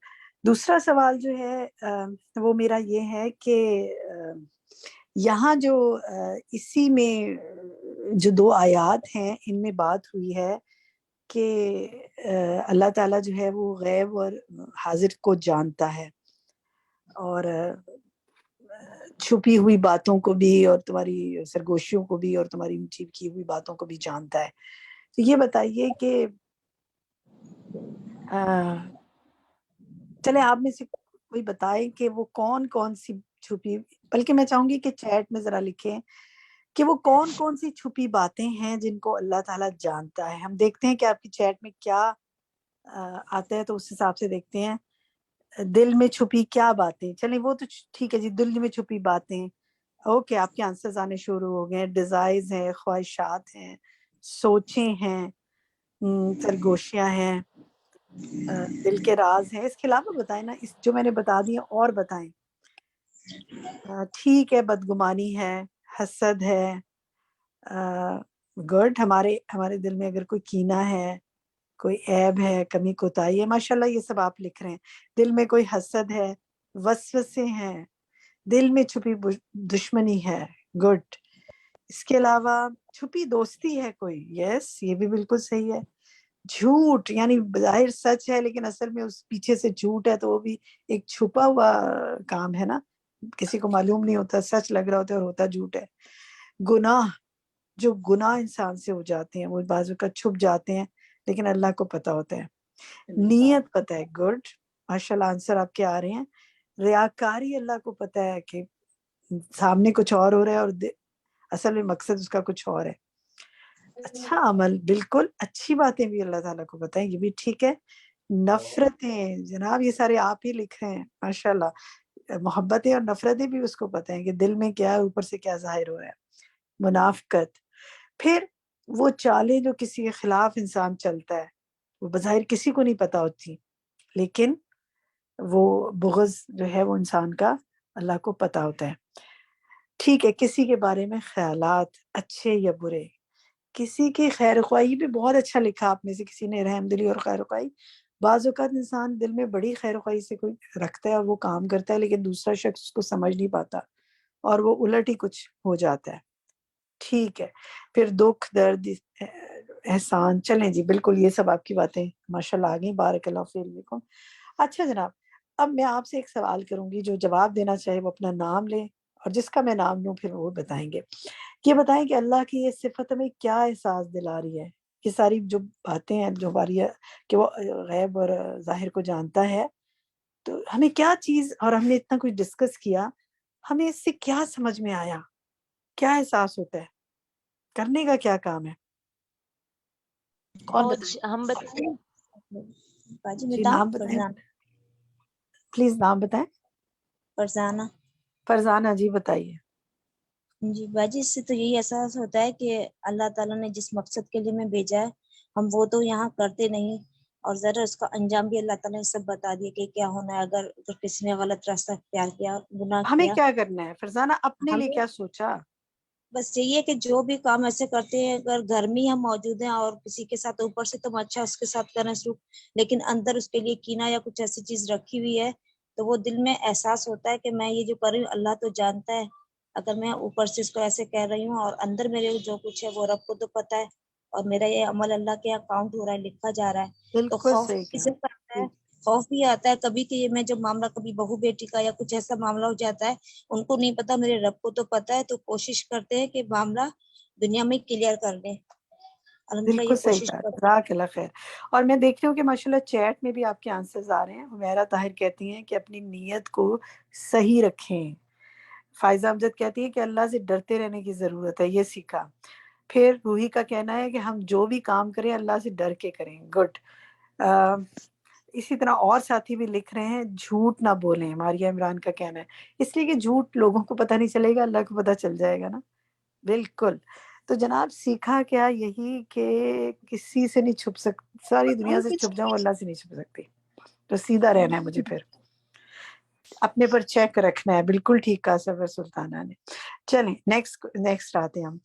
دوسرا سوال جو ہے وہ میرا یہ ہے کہ یہاں جو اسی میں جو 2 آیات ہیں ان میں بات ہوئی ہے کہ اللہ تعالیٰ جو ہے وہ غیب اور حاضر کو جانتا ہے، اور چھپی ہوئی باتوں کو بھی اور تمہاری سرگوشیوں کو بھی اور تمہاری اونچی کی ہوئی باتوں کو بھی جانتا ہے. تو یہ بتائیے کہ چلے آپ میں سے کوئی بتائے کہ وہ کون کون سی چھپی، بلکہ میں چاہوں گی کہ چیٹ میں ذرا لکھیں کہ وہ کون کون سی چھپی باتیں ہیں جن کو اللہ تعالیٰ جانتا ہے. ہم دیکھتے ہیں کہ آپ کی چیٹ میں کیا آتا ہے تو اس حساب سے دیکھتے ہیں. دل میں چھپی کیا باتیں، چلیں وہ تو ٹھیک ہے جی، دل میں چھپی باتیں. اوکے آپ کے آنسرز آنے شروع ہو گئے ہیں. ڈیزائرز ہیں، خواہشات ہیں، سوچیں ہیں، سرگوشیاں ہیں، دل کے راز ہیں. اس کے علاوہ بتائیں نا، اس جو میں نے بتا دی اور بتائیں. ٹھیک ہے، بدگمانی ہے، حسد ہے، گڈ. ہمارے دل میں اگر کوئی کینہ ہے، کوئی عیب ہے، کمی کوتاہی ہے، ماشاءاللہ یہ سب آپ لکھ رہے ہیں. دل میں کوئی حسد ہے، وسوسے ہیں، دل میں چھپی دشمنی ہے، گڈ. اس کے علاوہ چھپی دوستی ہے کوئی، یس یہ بھی بالکل صحیح ہے. جھوٹ یعنی ظاہر سچ ہے لیکن اصل میں اس پیچھے سے جھوٹ ہے، تو وہ بھی ایک چھپا ہوا کام ہے نا، کسی کو معلوم نہیں ہوتا، سچ لگ رہا ہوتا ہے اور ہوتا جھوٹ ہے. گناہ، جو گناہ انسان سے ہو جاتے ہیں وہ بعض اوقات چھپ جاتے ہیں لیکن اللہ کو پتہ ہوتا ہے. نیت پتہ ہے، گڈ ماشاءاللہ آنسر آپ کے آ رہے ہیں. ریاکاری، اللہ کو پتہ ہے کہ سامنے کچھ اور ہو رہا ہے اور اصل میں مقصد اس کا کچھ اور ہے. اچھا عمل، بالکل اچھی باتیں بھی اللہ تعالیٰ کو پتہ ہے، یہ بھی ٹھیک ہے. نفرتیں، جناب یہ سارے آپ ہی لکھ رہے ہیں ماشاءاللہ. محبتیں اور نفرتیں بھی اس کو پتہ ہیں کہ دل میں کیا ہے، اوپر سے کیا ظاہر ہو رہا ہے. منافقت، پھر وہ چالیں جو کسی کے خلاف انسان چلتا ہے وہ بظاہر کسی کو نہیں پتہ ہوتی، لیکن وہ بغض جو ہے وہ انسان کا اللہ کو پتہ ہوتا ہے. ٹھیک ہے، کسی کے بارے میں خیالات اچھے یا برے، کسی کی خیر خواہی بھی بہت اچھا لکھا آپ میں سے کسی نے، رحم دلی اور خیر خواہی. بعض اوقات انسان دل میں بڑی خیر خواہی سے کوئی رکھتا ہے اور وہ کام کرتا ہے لیکن دوسرا شخص اس کو سمجھ نہیں پاتا اور وہ الٹ ہی کچھ ہو جاتا ہے. ٹھیک ہے، پھر دکھ، درد، احسان. چلیں جی بالکل یہ سب آپ کی باتیں ماشاءاللہ آ گئی. بارک اللہ فی علمکم. اچھا جناب، اب میں آپ سے ایک سوال کروں گی، جو جواب دینا چاہے وہ اپنا نام لے اور جس کا میں نام لوں پھر وہ بتائیں گے. یہ بتائیں کہ اللہ کی یہ صفت ہمیں کیا احساس دلا رہی ہے؟ یہ ساری جو باتیں ہیں جو ہماری کہ وہ غیب اور ظاہر کو جانتا ہے، تو ہمیں کیا چیز، اور ہم نے اتنا کچھ ڈسکس کیا، ہمیں اس سے کیا سمجھ میں آیا، کیا احساس ہوتا ہے، کرنے کا کیا کام ہے؟ کون بتائیں؟ ہم بتائیں. باجی جی بتاؤ. نام بتائیں، پلیز نام بتائیں. فرزانہ. فرزانہ جی بتائیے. جی باجی، اس سے تو یہی احساس ہوتا ہے کہ اللہ تعالیٰ نے جس مقصد کے لیے ہمیں بھیجا ہے ہم وہ تو یہاں کرتے نہیں، اور ذرا اس کا انجام بھی اللہ تعالیٰ نے سب بتا دیا کہ کیا ہونا ہے اگر کسی نے غلط راستہ اختیار کیا، گناہ ہمیں کیا. کیا کرنا ہے فرزانہ؟ اپنے لیے ہمیں کیا سوچا؟ بس یہی ہے کہ جو بھی کام ایسے کرتے ہیں، اگر گھر میں ہی ہم موجود ہیں اور کسی کے ساتھ اوپر سے تم اچھا اس کے ساتھ کرنا سلوک، لیکن اندر اس کے لیے کینہ یا کچھ ایسی چیز رکھی ہوئی ہے، تو وہ دل میں احساس ہوتا ہے کہ میں یہ جو کر رہی ہوں اللہ تو جانتا ہے. اگر میں اوپر سے اس کو ایسے کہہ رہی ہوں اور اندر میرے جو کچھ ہے وہ رب کو تو پتہ ہے، اور میرا یہ عمل اللہ کے یہاں کاؤنٹ ہو رہا ہے، لکھا جا رہا ہے. تو بالکل خوف صحیح کسے کہا. کرتا ہے؟ خوف بھی آتا ہے کبھی کہ یہ میں جب معاملہ کبھی بہو بیٹی کا یا کچھ ایسا معاملہ ہو جاتا ہے، ان کو نہیں پتا، میرے رب کو تو پتا ہے، تو کوشش کرتے ہیں کہ معاملہ دنیا میں کلیئر کر لیں. الحمدللہ یہ بالکل صحیح کوشش کہا، کرتے جزاک اللہ خیر. اور میں دیکھ رہی ہوں کہ ماشاءاللہ چیٹ میں بھی آپ کے آنسرز آ رہے ہیں. حمیرہ طاہر کہتی ہیں کہ اپنی نیت کو صحیح رکھیں. فائزہ امجد کہتی ہے کہ اللہ سے ڈرتے رہنے کی ضرورت ہے، یہ سیکھا. پھر روحی کا کہنا ہے کہ ہم جو بھی کام کریں اللہ سے ڈر کے کریں. گڈ. اسی طرح اور ساتھی بھی لکھ رہے ہیں جھوٹ نہ بولیں. ماریہ عمران کا کہنا ہے اس لیے کہ جھوٹ لوگوں کو پتہ نہیں چلے گا، اللہ کو پتہ چل جائے گا نا. بالکل. تو جناب سیکھا کیا؟ یہی کہ کسی سے نہیں چھپ ساری دنیا سے چھپ جاؤں، اللہ سے نہیں چھپ سکتی. تو سیدھا رہنا ہے مجھے، پھر اپنے پر چیک رکھنا ہے. بالکل ٹھیک کہا سفر سلطانہ نے. چلیں نیکسٹ آتے ہیں ہم.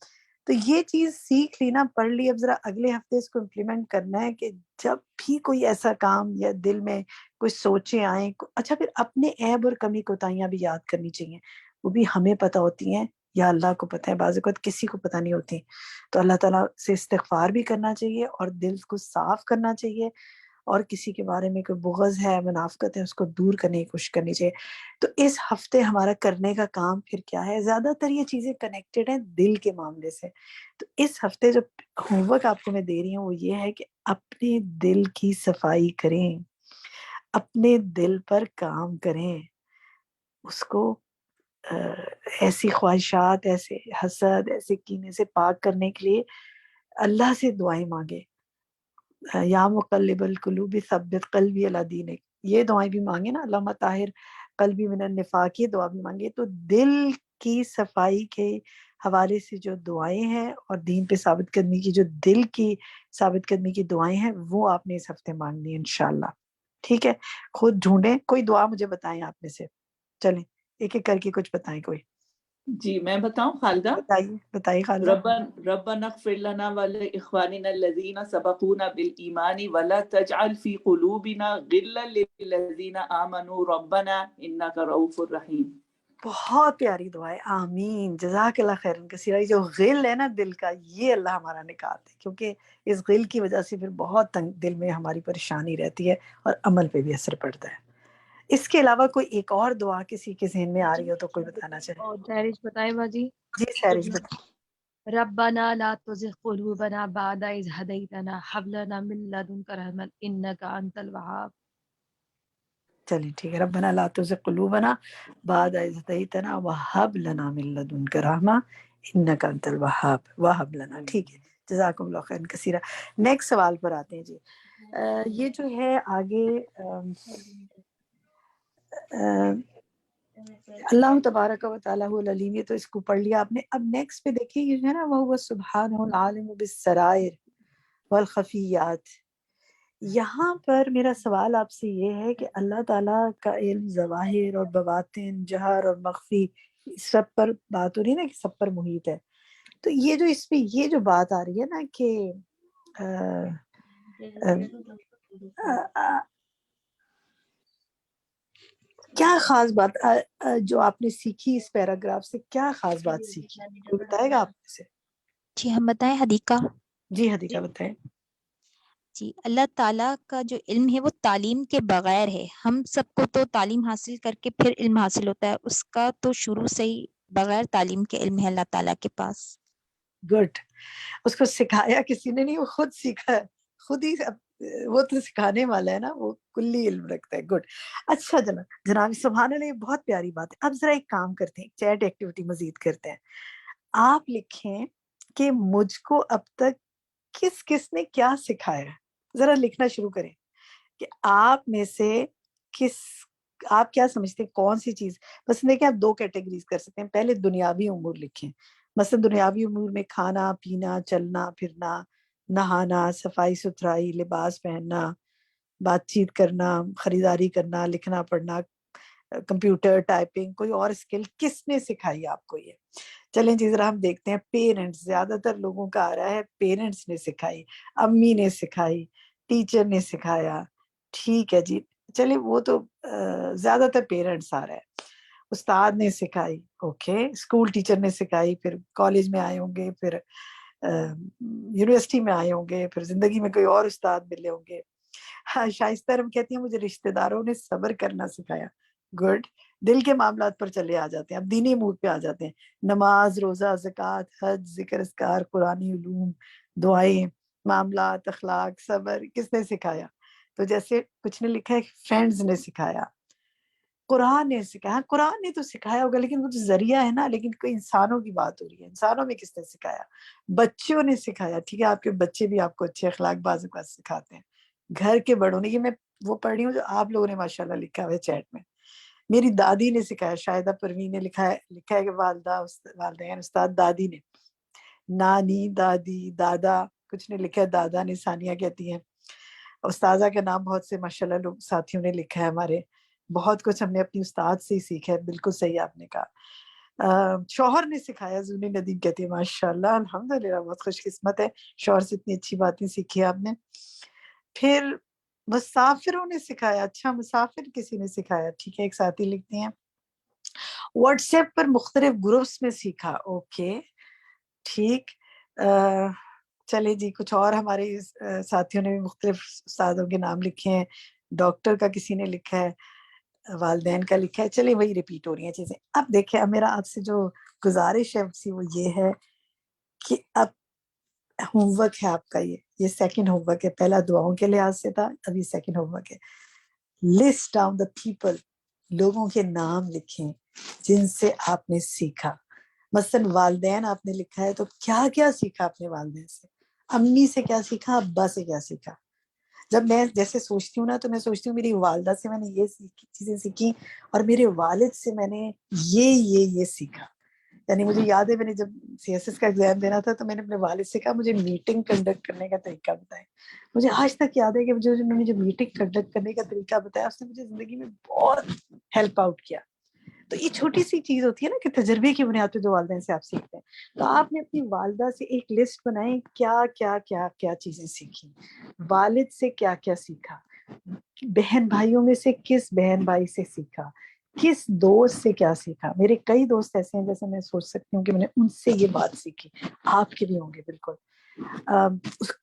تو یہ چیز سیکھ لی نا، پڑھ لی، اب ذرا اگلے ہفتے اس کو امپلیمنٹ کرنا ہے کہ جب بھی کوئی ایسا کام یا دل میں کوئی سوچیں آئیں، اچھا پھر اپنے عیب اور کمی کوتاہیاں بھی یاد کرنی چاہیے. وہ بھی ہمیں پتہ ہوتی ہیں یا اللہ کو پتہ ہے، بعض اوقات کسی کو پتہ نہیں ہوتی. تو اللہ تعالیٰ سے استغفار بھی کرنا چاہیے اور دل کو صاف کرنا چاہیے، اور کسی کے بارے میں کوئی بغض ہے، منافقت ہے، اس کو دور کرنے کی کوشش کرنی چاہیے. تو اس ہفتے ہمارا کرنے کا کام پھر کیا ہے؟ زیادہ تر یہ چیزیں کنیکٹڈ ہیں دل کے معاملے سے. تو اس ہفتے جو ہوم ورک آپ کو میں دے رہی ہوں وہ یہ ہے کہ اپنے دل کی صفائی کریں، اپنے دل پر کام کریں، اس کو ایسی خواہشات، ایسے حسد، ایسے کینے سے پاک کرنے کے لیے اللہ سے دعائیں مانگے. یا مقلب القلوب ثبت قلبی علی دینک، یہ دعائیں بھی مانگے نا. اللہم طاہر قلبی من النفاق، یہ دعا بھی مانگے. تو دل کی صفائی کے حوالے سے جو دعائیں ہیں اور دین پہ ثابت قدمی کی جو دل کی ثابت قدمی کی دعائیں ہیں وہ آپ نے اس ہفتے مانگنی ہے انشاءاللہ. ٹھیک ہے؟ خود ڈھونڈیں کوئی دعا، مجھے بتائیں آپ میں سے. چلیں ایک ایک کر کے کچھ بتائیں. کوئی جی میں بتاؤں خالدہ؟ بتائیے خالدہ. ربنا اغفر لنا ولاخواننا الذين سبقونا بالایمان ولا تجعل في قلوبنا غلا للذين آمنوا ربنا انك رؤوف رحیم. بہت پیاری دعا ہے. آمین. جزاک اللہ خیرن کثیرہ. جو غل ہے نا دل کا، یہ اللہ ہمارا نکال دے، کیونکہ اس غل کی وجہ سے پھر بہت تنگ دل میں ہماری پریشانی رہتی ہے اور عمل پہ بھی اثر پڑتا ہے. اس کے علاوہ کوئی ایک اور دعا کسی کے ذہن میں آ رہی ہو تو کوئی بتانا چاہے. اور سہرش بتائیں باجی. جی سہرش بتائیں. ربنا لا تزغ قلوبنا بعد إذ هديتنا هب لنا من لدنك رحمة إنك أنت الوهاب. چلیں ٹھیک ہے. ربنا لا تزغ قلوبنا بعد إذ هديتنا وهب لنا من لدنك رحمة إنك أنت الوهاب وهب لنا. ٹھیک ہے. جزاکم اللہ خیر کثیرہ. نیکسٹ سوال پر آتے ہیں. جی یہ جو ہے آگے اللہ تبارک و تعالیٰ العلیم، یہ تو اس کو پڑھ لیا آپ نے. اب نیکسٹ پہ دیکھیے یہ جو ہے نا وہ سبحانہ العالم بالسرائر والخفیات. یہاں پر میرا سوال آپ سے یہ ہے کہ اللہ تعالیٰ کا علم ظواہر اور بواطن، جہر اور مخفی، سب پر بات ہو رہی ہے نا کہ سب پر محیط ہے. تو یہ جو اس پہ یہ جو بات آ رہی ہے نا کہ کیا خاص بات جو آپ نے سیکھی اس پیراگراف سے، کیا خاص بات سیکھی؟ کوئی بتائے گا آپ میں سے؟ جی ہم بتائیں حدیقہ. جی حدیقہ بتائیں. جی اللہ تعالیٰ کا جو علم ہے وہ تعلیم کے بغیر ہے. ہم سب کو تو تعلیم حاصل کر کے پھر علم حاصل ہوتا ہے، اس کا تو شروع سے ہی بغیر تعلیم کے علم ہے اللہ تعالیٰ کے پاس. گڈ. اس کو سکھایا کسی نے نہیں، وہ خود سیکھا ہے، خود ہی. وہ تو سکھانے والا ہے نا، وہ کلی علم رکھتا ہے. گڈ. اچھا جناب سبحان اللہ، یہ بہت پیاری بات ہے. اب ذرا ایک کام کرتے ہیں، چیٹ ایکٹیویٹی مزید کرتے ہیں. آپ لکھیں کہ مجھ کو اب تک کس کس نے کیا سکھایا. ذرا لکھنا شروع کریں کہ آپ میں سے آپ کیا سمجھتے ہیں کون سی چیز. بس دیکھیں آپ دو کیٹیگریز کر سکتے ہیں. پہلے دنیاوی امور لکھیں، مثلا دنیاوی امور میں کھانا پینا، چلنا پھرنا، نہانا، صفائی ستھرائی، لباس پہننا، بات چیت کرنا، خریداری کرنا، لکھنا پڑھنا، کمپیوٹر ٹائپنگ، کوئی اور اسکل کس نے سکھائی آپ کو یہ؟ چلیں جی ذرا ہم دیکھتے ہیں. پیرنٹس، زیادہ تر لوگوں کا آ رہا ہے پیرنٹس نے سکھائی، امی نے سکھائی، ٹیچر نے سکھایا. ٹھیک ہے جی، چلے وہ تو زیادہ تر پیرنٹس آ رہا ہے. استاد نے سکھائی، اوکے، اسکول ٹیچر نے سکھائی، پھر کالج میں آئے ہوں گے، پھر یونیورسٹی میں آئے ہوں گے، پھر زندگی میں کوئی اور استاد ملے ہوں گے. ہاں، شائستہ رحم کہتی ہیں مجھے رشتہ داروں نے صبر کرنا سکھایا. گڈ. دل کے معاملات پر چلے آ جاتے ہیں، اب دینی امور پہ آ جاتے ہیں. نماز، روزہ، زکوٰۃ، حج، ذکر اذکار، قرآنی علوم، دعائیں، معاملات، اخلاق، صبر کس نے سکھایا؟ تو جیسے کچھ نے لکھا ہے فرینڈز نے سکھایا، قرآن نے سکھایا. قرآن نے تو سکھایا ہوگا لیکن وہ تو ذریعہ ہے نا، لیکن کوئی انسانوں کی بات ہو رہی ہے، انسانوں میں کس نے سکھایا؟ بچوں نے سکھایا. ٹھیک ہے، آپ کے بچے بھی آپ کو اچھے اخلاق بعض اوقات سکھاتے ہیں. گھر کے بڑوں نے، یہ میں وہ پڑھ رہی ہوں جو آپ لوگوں نے ماشاءاللہ لکھا ہوا ہے چیٹ میں. میری دادی نے سکھایا، شاہدہ پروین نے لکھا ہے کہ والدہ، والدین، استاد، دادی نے، نانی، دادی، دادا. کچھ نے لکھا ہے دادا نے، ثانیہ کہتی ہیں. استاذہ کا نام بہت سے ماشاءاللہ لوگ ساتھیوں نے لکھا ہے ہمارے. بہت کچھ ہم نے اپنی استاد سے ہی سیکھا ہے. بالکل صحیح آپ نے کہا. شوہر نے سکھایا، زونی ندیم کہتی ہے ماشاءاللہ الحمدللہ بہت خوش قسمت ہے، شوہر سے اتنی اچھی باتیں سیکھی آپ نے. پھر مسافروں نے سکھایا. اچھا، مسافر کسی نے سکھایا. ٹھیک ہے، ایک ساتھی لکھتے ہیں واٹس ایپ پر مختلف گروپس میں سیکھا. اوکے ٹھیک. چلے جی، کچھ اور ہمارے ساتھیوں نے بھی مختلف استادوں کے نام لکھے ہیں. ڈاکٹر کا کسی نے لکھا ہے، والدین کا لکھا ہے. چلے وہی ریپیٹ ہو رہی ہیں چیزیں. اب دیکھیں، اب میرا آپ سے جو گزارش ہے وہ یہ ہے کہ اب ہوم ورک ہے آپ کا، یہ سیکنڈ ہوم ورک ہے. پہلا دعاؤں کے لحاظ سے تھا، اب یہ سیکنڈ ہوم ورک ہے. لسٹ ڈاؤن دا پیپل، لوگوں کے نام لکھیں جن سے آپ نے سیکھا. مثلاً والدین آپ نے لکھا ہے تو کیا کیا سیکھا اپنے والدین سے؟ امی سے کیا سیکھا؟ ابا سے کیا سیکھا؟ جب میں جیسے سوچتی ہوں نا تو میں سوچتی ہوں میری والدہ سے میں نے یہ چیزیں سیکھی اور میرے والد سے میں نے یہ سیکھا. یعنی مجھے یاد ہے میں نے جب سی ایس ایس کا ایگزام دینا تھا تو میں نے اپنے والد سے کہا مجھے میٹنگ کنڈکٹ کرنے کا طریقہ بتائیں. مجھے آج تک یاد ہے کہ انہوں نے جو میٹنگ کنڈکٹ کرنے کا طریقہ بتایا اس نے مجھے زندگی میں بہت ہیلپ آؤٹ کیا. تو یہ چھوٹی سی چیز ہوتی ہے نا کہ تجربے کی بنیاد پہ جو والدین سے آپ سیکھتے ہیں. تو آپ نے اپنی والدہ سے ایک لسٹ بنائیں، کیا کیا کیا کیا چیزیں سیکھی، والد سے کیا کیا سیکھا، بہن بھائیوں میں سے کس بہن بھائی سے سیکھا، کس دوست سے کیا سیکھا. میرے کئی دوست ایسے ہیں جیسے میں سوچ سکتی ہوں کہ میں نے ان سے یہ بات سیکھی، آپ کے بھی ہوں گے بالکل.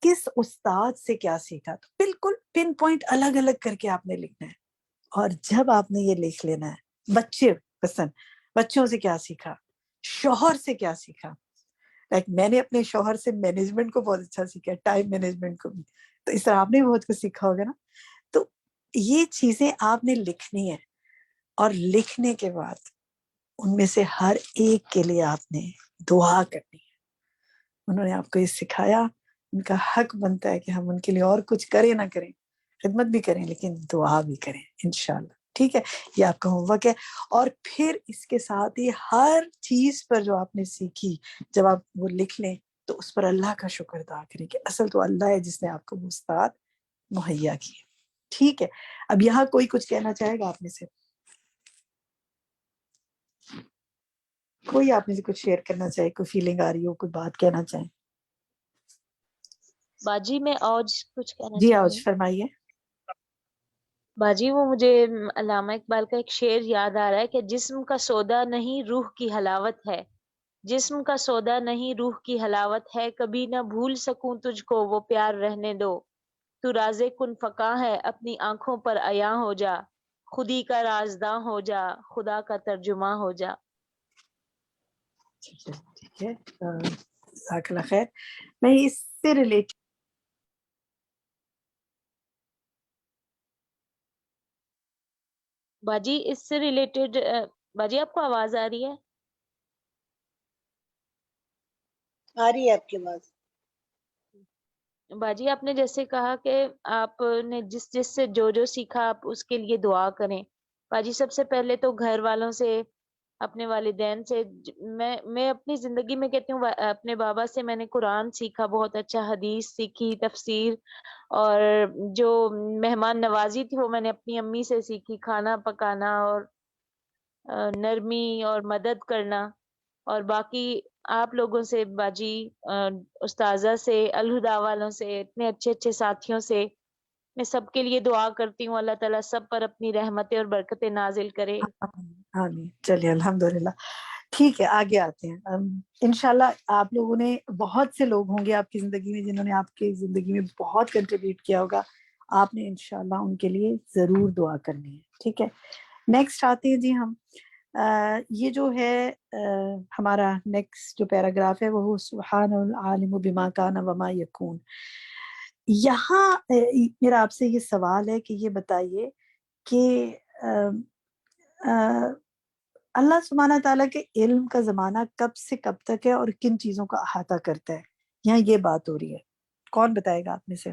کس استاد سے کیا سیکھا. تو بالکل پن پوائنٹ الگ الگ کر کے آپ نے لکھنا ہے. اور جب آپ نے یہ لکھ لینا ہے، بچے پسند، بچوں سے کیا سیکھا، شوہر سے کیا سیکھا. میں نے اپنے شوہر سے مینجمنٹ کو بہت اچھا سیکھا، ٹائم مینجمنٹ کو بھی. تو اس طرح آپ نے بہت کچھ سیکھا ہوگا نا. تو یہ چیزیں آپ نے لکھنی ہے اور لکھنے کے بعد ان میں سے ہر ایک کے لیے آپ نے دعا کرنی ہے. انہوں نے آپ کو یہ سکھایا، ان کا حق بنتا ہے کہ ہم ان کے لیے اور کچھ کریں نہ کریں، خدمت بھی کریں لیکن دعا بھی کریں انشاءاللہ. ٹھیک ہے، یہ آپ کا ہوم ورک ہے. اور پھر اس کے ساتھ ہی ہر چیز پر جو آپ نے سیکھی جب آپ وہ لکھ لیں تو اس پر اللہ کا شکر ادا کریں کہ اصل تو اللہ ہے جس نے آپ کو وہ استاد مہیا کیے. ٹھیک ہے، اب یہاں کوئی کچھ کہنا چاہے گا آپ میں سے؟ کوئی آپ میں سے کچھ شیئر کرنا چاہے، کوئی فیلنگ آ رہی ہو، کوئی بات کہنا چاہیں؟ باجی میں آج کچھ کہنا جی چاہوں آج گی. فرمائیے. باجی وہ مجھے علامہ اقبال کا ایک شعر یاد آ رہا ہے کہ جسم کا سودا نہیں روح کی حلاوت ہے، جسم کا سودا نہیں روح کی حلاوت ہے، کبھی نہ بھول سکوں تجھ کو وہ پیار رہنے دو، تو راز کن فکا ہے اپنی آنکھوں پر عیاں ہو جا، خودی کا رازداں ہو جا، خدا کا ترجمہ ہو جا. ٹھیک ہے، جزاک اللہ خیر. میں اس سے ریلیٹ باجی اس سے ریلیٹڈ، باجی آپ کو آواز آ رہی ہے؟ آ رہی ہے آپ کی آواز. باجی آپ نے جیسے کہا کہ آپ نے جس جس سے جو سیکھا آپ اس کے لیے دعا کریں. باجی سب سے پہلے تو گھر والوں سے، اپنے والدین سے. میں اپنی زندگی میں کہتی ہوں اپنے بابا سے میں نے قرآن سیکھا، بہت اچھا، حدیث سیکھی، تفسیر، اور جو مہمان نوازی تھی وہ میں نے اپنی امی سے سیکھی، کھانا پکانا اور نرمی اور مدد کرنا. اور باقی آپ لوگوں سے باجی، استاذہ سے، الہدا والوں سے، اتنے اچھے اچھے ساتھیوں سے، میں سب کے لیے دعا کرتی ہوں. اللہ تعالیٰ سب پر اپنی رحمتیں اور برکتیں نازل کرے. آمین. چلیے الحمدللہ. ٹھیک ہے، آگے آتے ہیں. انشاءاللہ آپ لوگوں نے، بہت سے لوگ ہوں گے آپ کی زندگی میں جنہوں نے آپ کی زندگی میں بہت کنٹریبیوٹ کیا ہوگا. آپ نے انشاءاللہ ان کے لیے ضرور دعا کرنی ہے. ٹھیک ہے، نیکسٹ آتے ہیں جی ہم. یہ جو ہے ہمارا نیکسٹ جو پیراگراف ہے وہ سبحان العالم بما کان وما یکون. یہاں میرا آپ سے یہ سوال ہے کہ یہ بتائیے کہ اللہ سبحانہ تعالیٰ کے علم کا زمانہ کب سے کب تک ہے اور کن چیزوں کا احاطہ کرتا ہے؟ یہاں یہ بات ہو رہی ہے. کون بتائے گا آپ میں سے؟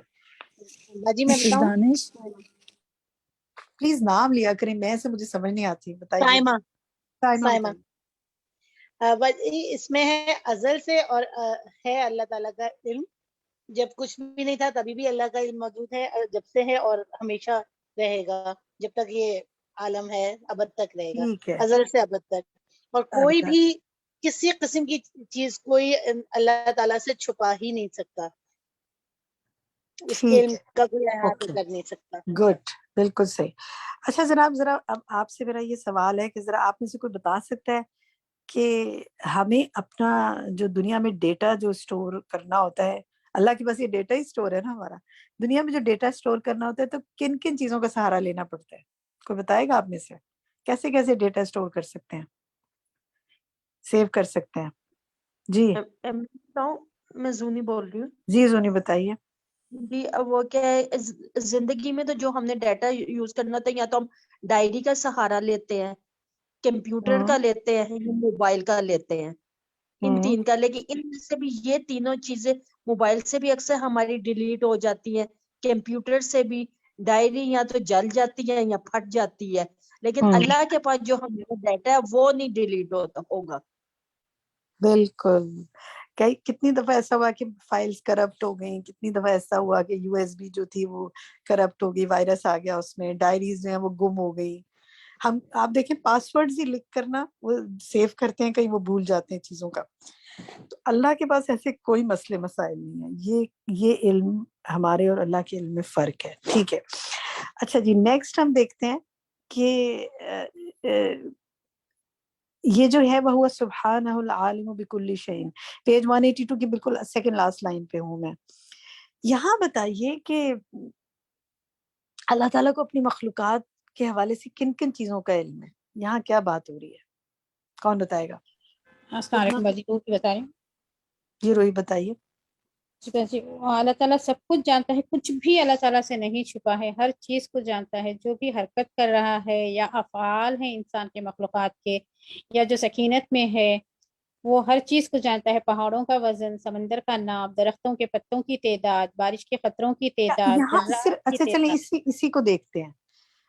باجی میں بتاؤں؟ دانش پلیز نام لیا کریں، میں سے مجھے سمجھ نہیں آتی. بتائیے. سائمہ. سائمہ. اس میں ہے ازل سے، اور ہے اللہ تعالیٰ کا علم. جب کچھ بھی نہیں تھا تبھی بھی اللہ کا علم موجود ہے، جب سے ہے اور ہمیشہ رہے گا، جب تک یہ عالم ہے ابد تک رہے گا، ازل سے ابد تک. اور کوئی بھی کسی قسم کی چیز کوئی اللہ تعالیٰ سے چھپا ہی نہیں سکتا، اس کے علم کا کوئی احاطہ کر نہیں سکتا. گڈ، بالکل صحیح. اچھا جناب، ذرا اب آپ سے میرا یہ سوال ہے کہ ذرا آپ میں سے کوئی بتا سکتا ہے کہ ہمیں اپنا جو دنیا میں ڈیٹا جو اسٹور کرنا ہوتا ہے، اللہ کے پاس یہ ڈیٹا ہی اسٹور ہے نا ہمارا، دنیا میں جو ڈیٹا اسٹور کرنا ہوتا ہے تو کن کن چیزوں کا سہارا لینا پڑتا ہے؟ کوئی بتائے گا آپ میں سے؟ کیسے کیسے ڈیٹا اسٹور کر سکتے ہیں، سیو کر سکتے ہیں؟ جی میں زونی بول رہی ہوں. جی زونی بتائیے. جی وہ کیا ہے، زندگی میں تو جو ہم نے ڈیٹا یوز کرنا ہوتا ہے، یا تو ہم ڈائری کا سہارا لیتے ہیں، کمپیوٹر کا لیتے ہیں، یا موبائل کا لیتے ہیں. ان تین کا. لیکن ان میں سے بھی یہ تینوں چیزیں موبائل سے بھی اکثر ہماری ڈیلیٹ ہو جاتی ہے، کمپیوٹر سے بھی. ڈائری یا تو جل جاتی ہے یا پھٹ جاتی ہے، لیکن اللہ کے پاس جو ہمارا ڈیٹا ہے وہ نہیں ڈیلیٹ ہوگا. بالکل. کتنی دفعہ ایسا ہوا کہ فائلز کرپٹ ہو گئیں، کتنی دفعہ ایسا ہوا کہ یو ایس بی جو تھی وہ کرپٹ ہو گئی، وائرس آ گیا اس میں، ڈائریز جو ہیں وہ گم ہو گئی. ہم آپ دیکھیں پاسورڈز ہی لکھ کرنا وہ سیو کرتے ہیں، کہیں وہ بھول جاتے ہیں چیزوں کا. تو اللہ کے پاس ایسے کوئی مسئلے مسائل نہیں ہیں. یہ علم ہمارے اور اللہ کے علم میں فرق ہے. ٹھیک ہے. اچھا جی، نیکسٹ ہم دیکھتے ہیں کہ یہ جو ہے وہ سبحانہ العالم بکل شیء، پیج 182 کی بالکل سیکنڈ لاسٹ لائن پہ ہوں میں. یہاں بتائیے کہ اللہ تعالیٰ کو اپنی مخلوقات کے حوالے سے کن کن چیزوں کا علم ہے؟ یہاں کیا بات ہو رہی ہے؟ کون بتائے گا؟ السلام علیکم باجی، روحی بتا رہی ہوں. جی روحی بتائیے. جی، اللہ تعالیٰ سب کچھ جانتا ہے، کچھ بھی اللہ تعالیٰ سے نہیں چھپا ہے، ہر چیز کو جانتا ہے. جو بھی حرکت کر رہا ہے یا افعال ہیں انسان کے مخلوقات کے، یا جو سکینت میں ہے، وہ ہر چیز کو جانتا ہے. پہاڑوں کا وزن، سمندر کا ناپ، درختوں کے پتوں کی تعداد، بارش کے قطروں کی تعداد، یہاں صرف ذرات کی اچھا چلیں تعداد. اسی کو دیکھتے ہیں.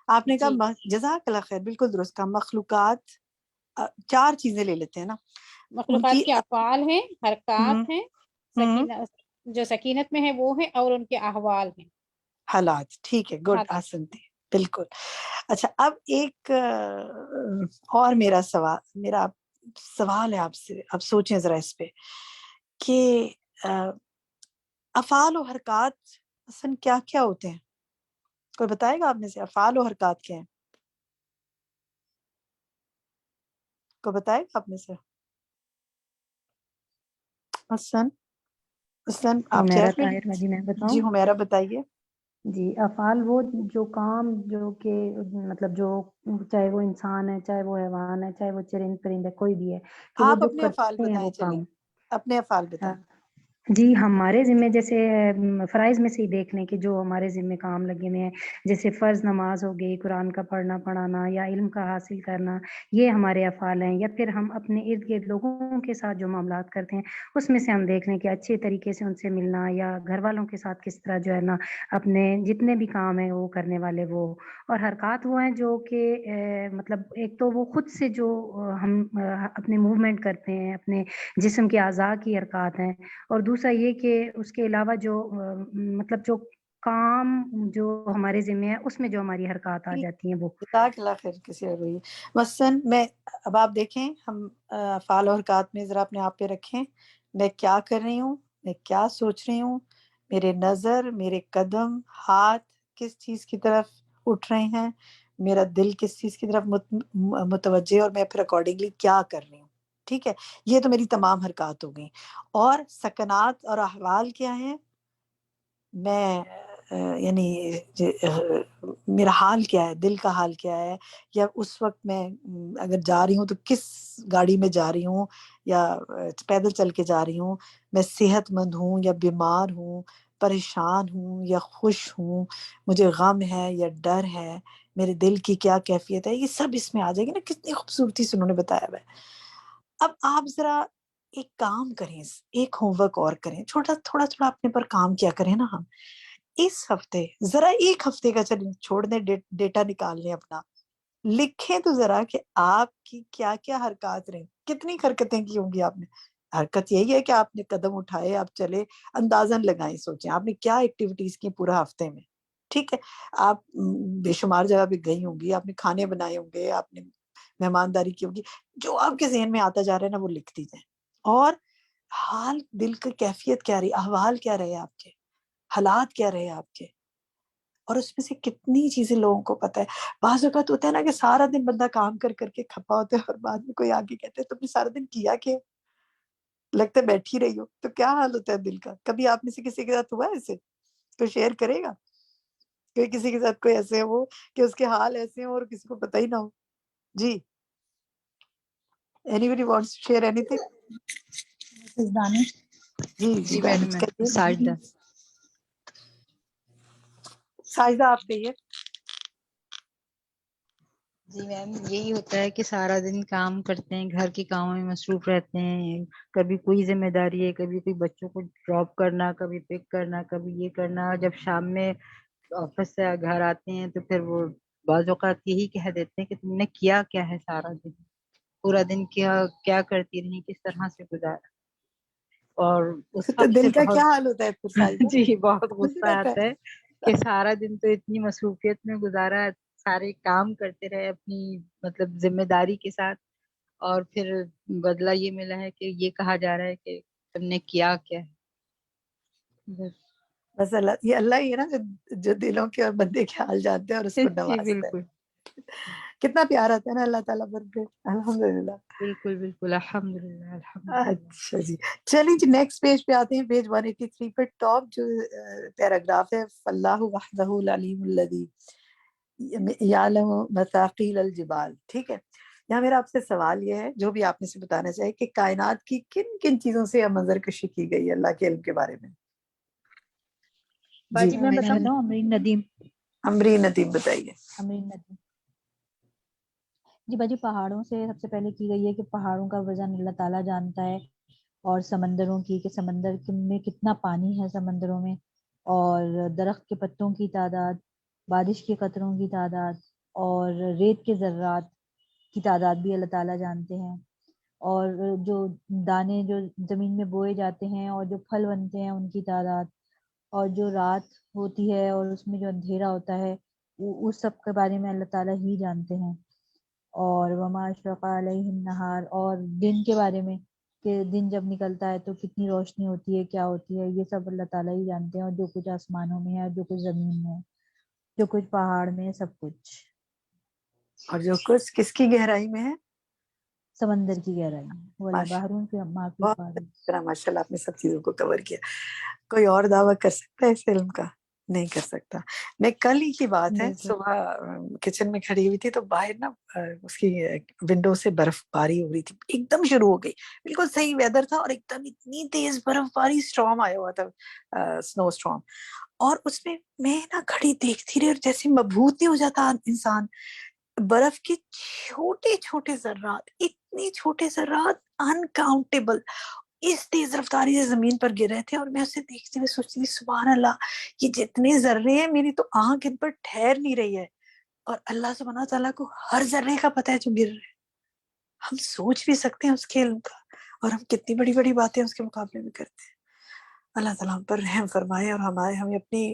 آپ نے کہا جزاک اللہ خیر، بالکل درست کہا. مخلوقات، 4 چیزیں لے لیتے ہیں نا. مخلوقات کے افعال ہیں، حرکات ہیں، جو سکینت میں ہے وہ ہے، اور ان کے احوال ہیں، حالات. ٹھیک ہے، گڈ، آسنتی، بالکل. اچھا اب ایک اور میرا سوال ہے آپ سے، اب سوچیں ذرا اس پہ کہ افعال و حرکات اصلا کیا کیا ہوتے ہیں؟ کوئی بتائے گا آپ میں سے افعال و حرکات کیا ہیں؟ کوئی بتائے گا آپ میں سے؟ حسن آپ چیٹ میں؟ جی میں بتاؤں. جی حمیرہ بتائیے. جی، افعال وہ جو کام جو کہ مطلب جو چاہے وہ انسان ہے، چاہے وہ حیوان ہے، چاہے وہ چرند پرند ہے، کوئی بھی ہے، کہ وہ آپ جو اپنے افعال کرتے ہیں بتائیں، وہ چلیں کام. اپنے افعال بتائیں. جی، ہمارے ذمے جیسے فرائض میں سے ہی دیکھ لیں کہ جو ہمارے ذمے کام لگے ہوئے ہیں، جیسے فرض نماز ہو گئی، قرآن کا پڑھنا پڑھانا یا علم کا حاصل کرنا، یہ ہمارے افعال ہیں. یا پھر ہم اپنے ارد گرد لوگوں کے ساتھ جو معاملات کرتے ہیں اس میں سے ہم دیکھ لیں کہ اچھے طریقے سے ان سے ملنا، یا گھر والوں کے ساتھ کس طرح جو ہے نا اپنے جتنے بھی کام ہیں وہ کرنے والے وہ. اور حرکات وہ ہیں جو کہ مطلب ایک تو وہ خود سے جو ہم اپنے موومنٹ کرتے ہیں، اپنے جسم کے اعضاء کی حرکات ہیں، اور دوسرا یہ کہ اس کے علاوہ جو مطلب جو کام جو ہمارے ذمہ ہے اس میں جو ہماری حرکات آ جاتی ہیں وہ. جزاک اللہ خیر. کسی اور ہوئی مثلاً میں اب آپ دیکھیں ہم افعال اور حرکات میں ذرا اپنے آپ پہ رکھیں. میں کیا کر رہی ہوں, میں کیا سوچ رہی ہوں, میرے نظر, میرے قدم, ہاتھ کس چیز کی طرف اٹھ رہے ہیں, میرا دل کس چیز کی طرف متوجہ, اور میں پھر اکارڈنگلی کیا کر رہی ہوں. ٹھیک ہے, یہ تو میری تمام حرکات ہو گئیں. اور سکنات اور احوال کیا ہیں, میں یعنی میرا حال کیا ہے, دل کا حال کیا ہے, یا اس وقت میں اگر جا رہی ہوں تو کس گاڑی میں جا رہی ہوں, یا پیدل چل کے جا رہی ہوں, میں صحت مند ہوں یا بیمار ہوں, پریشان ہوں یا خوش ہوں, مجھے غم ہے یا ڈر ہے, میرے دل کی کیا کیفیت ہے, یہ سب اس میں آ جائے گی نا. کتنی خوبصورتی سے انہوں نے بتایا ہوا ہے. اب آپ ذرا ایک کام کریں, ایک ہوم ورک اور کریں, تھوڑا تھوڑا اپنے پر کام کیا کریں نا. ہم اس ہفتے ذرا ایک ہفتے کا چلیں چھوڑ دیں, ڈیٹا نکال لیں اپنا, لکھیں تو ذرا کہ آپ کی کیا کیا حرکات رہیں, کتنی حرکتیں کی ہوں گی آپ نے. حرکت یہی ہے کہ آپ نے قدم اٹھائے, آپ چلے, اندازن لگائیں, سوچیں آپ نے کیا ایکٹیویٹیز کی پورا ہفتے میں. ٹھیک ہے, آپ بے شمار جگہ پہ گئی ہوں گی, آپ نے کھانے بنائے ہوں گے, آپ نے مہمانداری کی ہوگی, جو آپ کے ذہن میں آتا جا رہا ہے نا وہ لکھ دیجئے. اور حال دل کی کیفیت کیا رہی, احوال کیا رہے آپ کے, حالات کیا رہے آپ کے, اور اس میں سے کتنی چیزیں لوگوں کو پتہ ہے. بعض اوقات ہوتا ہے نا کہ سارا دن بندہ کام کر کر کے کھپا ہوتا ہے, اور بعد میں کوئی آگے کہتے ہے تم نے سارا دن کیا کیا, لگتا ہے بیٹھی رہی ہو. تو کیا حال ہوتا ہے دل کا. کبھی آپ میں سے کسی کے ساتھ ہوا ہے ایسے؟ کوئی شیئر کرے گا, کوئی کسی کے ساتھ کوئی ایسے ہو کہ اس کے حال ایسے ہوں اور کسی کو پتہ ہی نہ ہو. جی, anybody wants to share anything? جی میڈم کہیے. ساجدہ. ساجدہ آپ کہیے. جی میم, یہی ہوتا ہے کہ سارا دن کام کرتے ہیں, گھر کے کاموں میں مصروف رہتے ہیں, کبھی کوئی ذمہ داری ہے, کبھی کوئی بچوں کو ڈراپ کرنا, کبھی پک کرنا, کبھی یہ کرنا. جب شام میں آفس سے گھر آتے ہیں تو پھر وہ بعض اوقات یہی کہہ دیتے ہیں کہ تم نے کیا کیا ہے سارا دن, پورا دن کیا کرتی رہی, کس طرح سے گزارا. اور اس تو وقت سے دل کا کیا بہت حال ہوتا ہے پھر ساجدہ؟ جی بہت مجھے غصہ رہتا آتا ہے کہ سارا دن تو اتنی مصروفیت میں گزارا, سارے کام کرتے رہے اپنی مطلب ذمہ داری کے ساتھ, اور پھر بدلہ یہ ملا ہے کہ یہ کہا جا رہا ہے کہ تم نے کیا کیا ہے. بس اللہ, یہ اللہ ہی ہے نا جو دلوں کے اور بندے کے حال جانتے ہیں اور اس کو جی نوازتا بالکل ہے. کتنا پیار آتا ہے نا اللہ تعالیٰ پر پہ. الحمدللہ. بالکل بالکل الحمدللہ الحمدللہ. اچھا جی, چلیں جی نیکسٹ پیج پہ آتے ہیں, پیج 183 پر ٹاپ جو پیراگراف ہے, فاللہ وحدہ العلیم الذی یعلم مثاقیل الجبال. ٹھیک ہے, یہاں میرا آپ سے سوال یہ ہے, جو بھی آپ نے سے بتانا چاہے کہ کائنات کی کن کن چیزوں سے منظر کشی کی گئی ہے اللہ کے علم کے بارے میں. جی باجی میں بتاؤں. امرین ندیم. امرین ندیم بتائیے. امرین ندیم. جی باجی, پہاڑوں سے سب سے پہلے کی گئی ہے کہ پہاڑوں کا وزن اللہ تعالیٰ جانتا ہے, اور سمندروں کی کہ سمندر میں کتنا پانی ہے سمندروں میں, اور درخت کے پتوں کی تعداد, بارش کے قطروں کی تعداد, اور ریت کے ذرات کی تعداد بھی اللہ تعالیٰ جانتے ہیں, اور جو دانے جو زمین میں بوئے جاتے ہیں اور جو پھل بنتے ہیں ان کی تعداد, اور جو رات ہوتی ہے اور اس میں جو اندھیرا ہوتا ہے اس سب کے بارے میں اللہ تعالیٰ ہی جانتے ہیں. اور وما اشرق علیہ النہار, اور دن کے بارے میں کہ دن جب نکلتا ہے تو کتنی روشنی ہوتی ہے, کیا ہوتی ہے, یہ سب اللہ تعالیٰ ہی جانتے ہیں. اور جو کچھ آسمانوں میں ہے, جو کچھ زمین میں ہے, جو کچھ پہاڑ میں ہے, سب کچھ. اور جو کچھ کس کی گہرائی میں ہے, سمندر کی گہرائی میں. ولا ماشاء بحرون فی ما فی بہت البحر. اچھی طرح ماشاء اللہ آپ نے سب چیزوں کو کور کیا. کوئی اور دعویٰ کر سکتا ہے اس علم کا؟ نہیں کر سکتا. میں کل ہی کی بات ہے, بالکل. صبح کچن میں کھڑی ہوئی تھی تو باہر نا اس کی ونڈو سے برف باری ہو رہی تھی, ایک دم شروع ہو گئی, بالکل صحیح ویدر تھا, اور ایک دم اتنی تیز برف باری, اسٹارم آیا ہوا تھا, سنو اسٹارم. اور اس میں نا کھڑی دیکھتی رہی, اور جیسے مبہوت نہیں ہو جاتا انسان, برف کے چھوٹے چھوٹے ذرات, اتنے چھوٹے ذرات انکاؤنٹیبل, اس تیز رفتاری سے زمین پر گر رہے تھے. اور میں اسے دیکھتی ہوئے سوچتی تھی سبحان اللہ, یہ جتنے ذرے ہیں میری تو آنکھ ان پر ٹھہر نہیں رہی ہے, اور اللہ سبحانہ تعالیٰ کو ہر ذرے کا پتہ ہے جو گر رہے. ہم سوچ بھی سکتے ہیں اس کے علم کا, اور ہم کتنی بڑی بڑی باتیں اس کے مقابلے میں کرتے ہیں. اللہ تعالیٰ ہم پر رحم فرمائے, اور ہمیں اپنی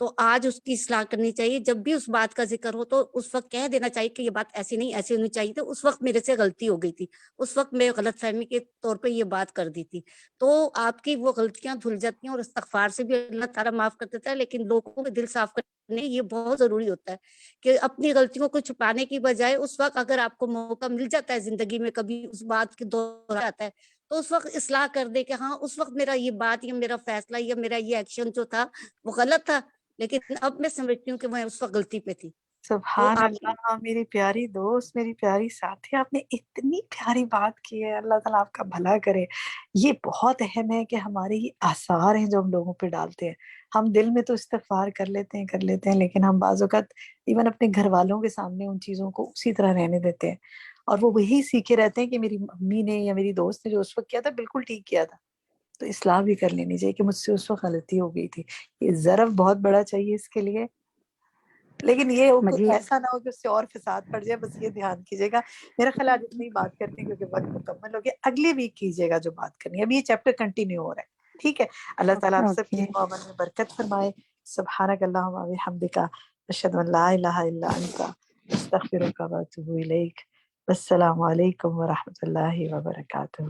تو آج اس کی اصلاح کرنی چاہیے. جب بھی اس بات کا ذکر ہو تو اس وقت کہہ دینا چاہیے کہ یہ بات ایسی نہیں ایسی ہونی چاہیے تھی, اس وقت میرے سے غلطی ہو گئی تھی, اس وقت میں غلط فہمی کے طور پہ یہ بات کر دی تھی. تو آپ کی وہ غلطیاں دھل جاتی ہیں, اور استغفار سے بھی اللہ تعالیٰ معاف کر دیتا ہے. لیکن لوگوں کے دل صاف کرنے یہ بہت ضروری ہوتا ہے کہ اپنی غلطیوں کو چھپانے کی بجائے اس وقت اگر آپ کو موقع مل جاتا ہے زندگی میں, کبھی اس بات کے دور آتا ہے, تو اس وقت اصلاح کر دے کہ ہاں اس وقت میرا یہ بات یا میرا فیصلہ یا میرا یہ ایکشن جو تھا وہ غلط تھا, لیکن اب میں سمجھتی ہوں کہ میں اس وقت غلطی پہ تھی. تو سبحان آپ اللہ, میری پیاری دوست, میری پیاری ساتھی, آپ نے اتنی پیاری بات کی ہے. اللہ تعالیٰ آپ کا بھلا کرے. یہ بہت اہم ہے کہ ہمارے یہ آثار ہیں جو ہم لوگوں پہ ڈالتے ہیں. ہم دل میں تو استغفار کر لیتے ہیں, لیکن ہم بعض اوقات ایون اپنے گھر والوں کے سامنے ان چیزوں کو اسی طرح رہنے دیتے ہیں, اور وہ وہی سیکھے رہتے ہیں کہ میری امی نے یا میری دوست نے جو اس وقت کیا تھا بالکل ٹھیک کیا تھا. تو اصلاح بھی کر لینی چاہیے کہ مجھ سے اس وقت غلطی ہو گئی تھی. یہ ضرب بہت بڑا چاہیے اس کے لیے, لیکن یہ مجید ایسا نہ ہو کہ اس سے اور فساد پڑ جائے. بس یہ دھیان کیجیے گا. میرا خیال آج اتنی بات کرتے ہیں کیونکہ وقت مکمل ہو گیا. اگلی ویک کیجیے گا جو بات کرنی ہے. ابھی یہ چیپٹر کنٹینیو ہو رہا ہے, ٹھیک ہے. اللہ تعالیٰ آپ سب کی اوکے, علم و عمل میں برکت فرمائے. سبحانک اللہم و بحمدک, اشہد ان لا الہ الا انت, استغفرک و اتوب الیک. السلام علیکم و رحمۃ اللہ وبرکاتہ.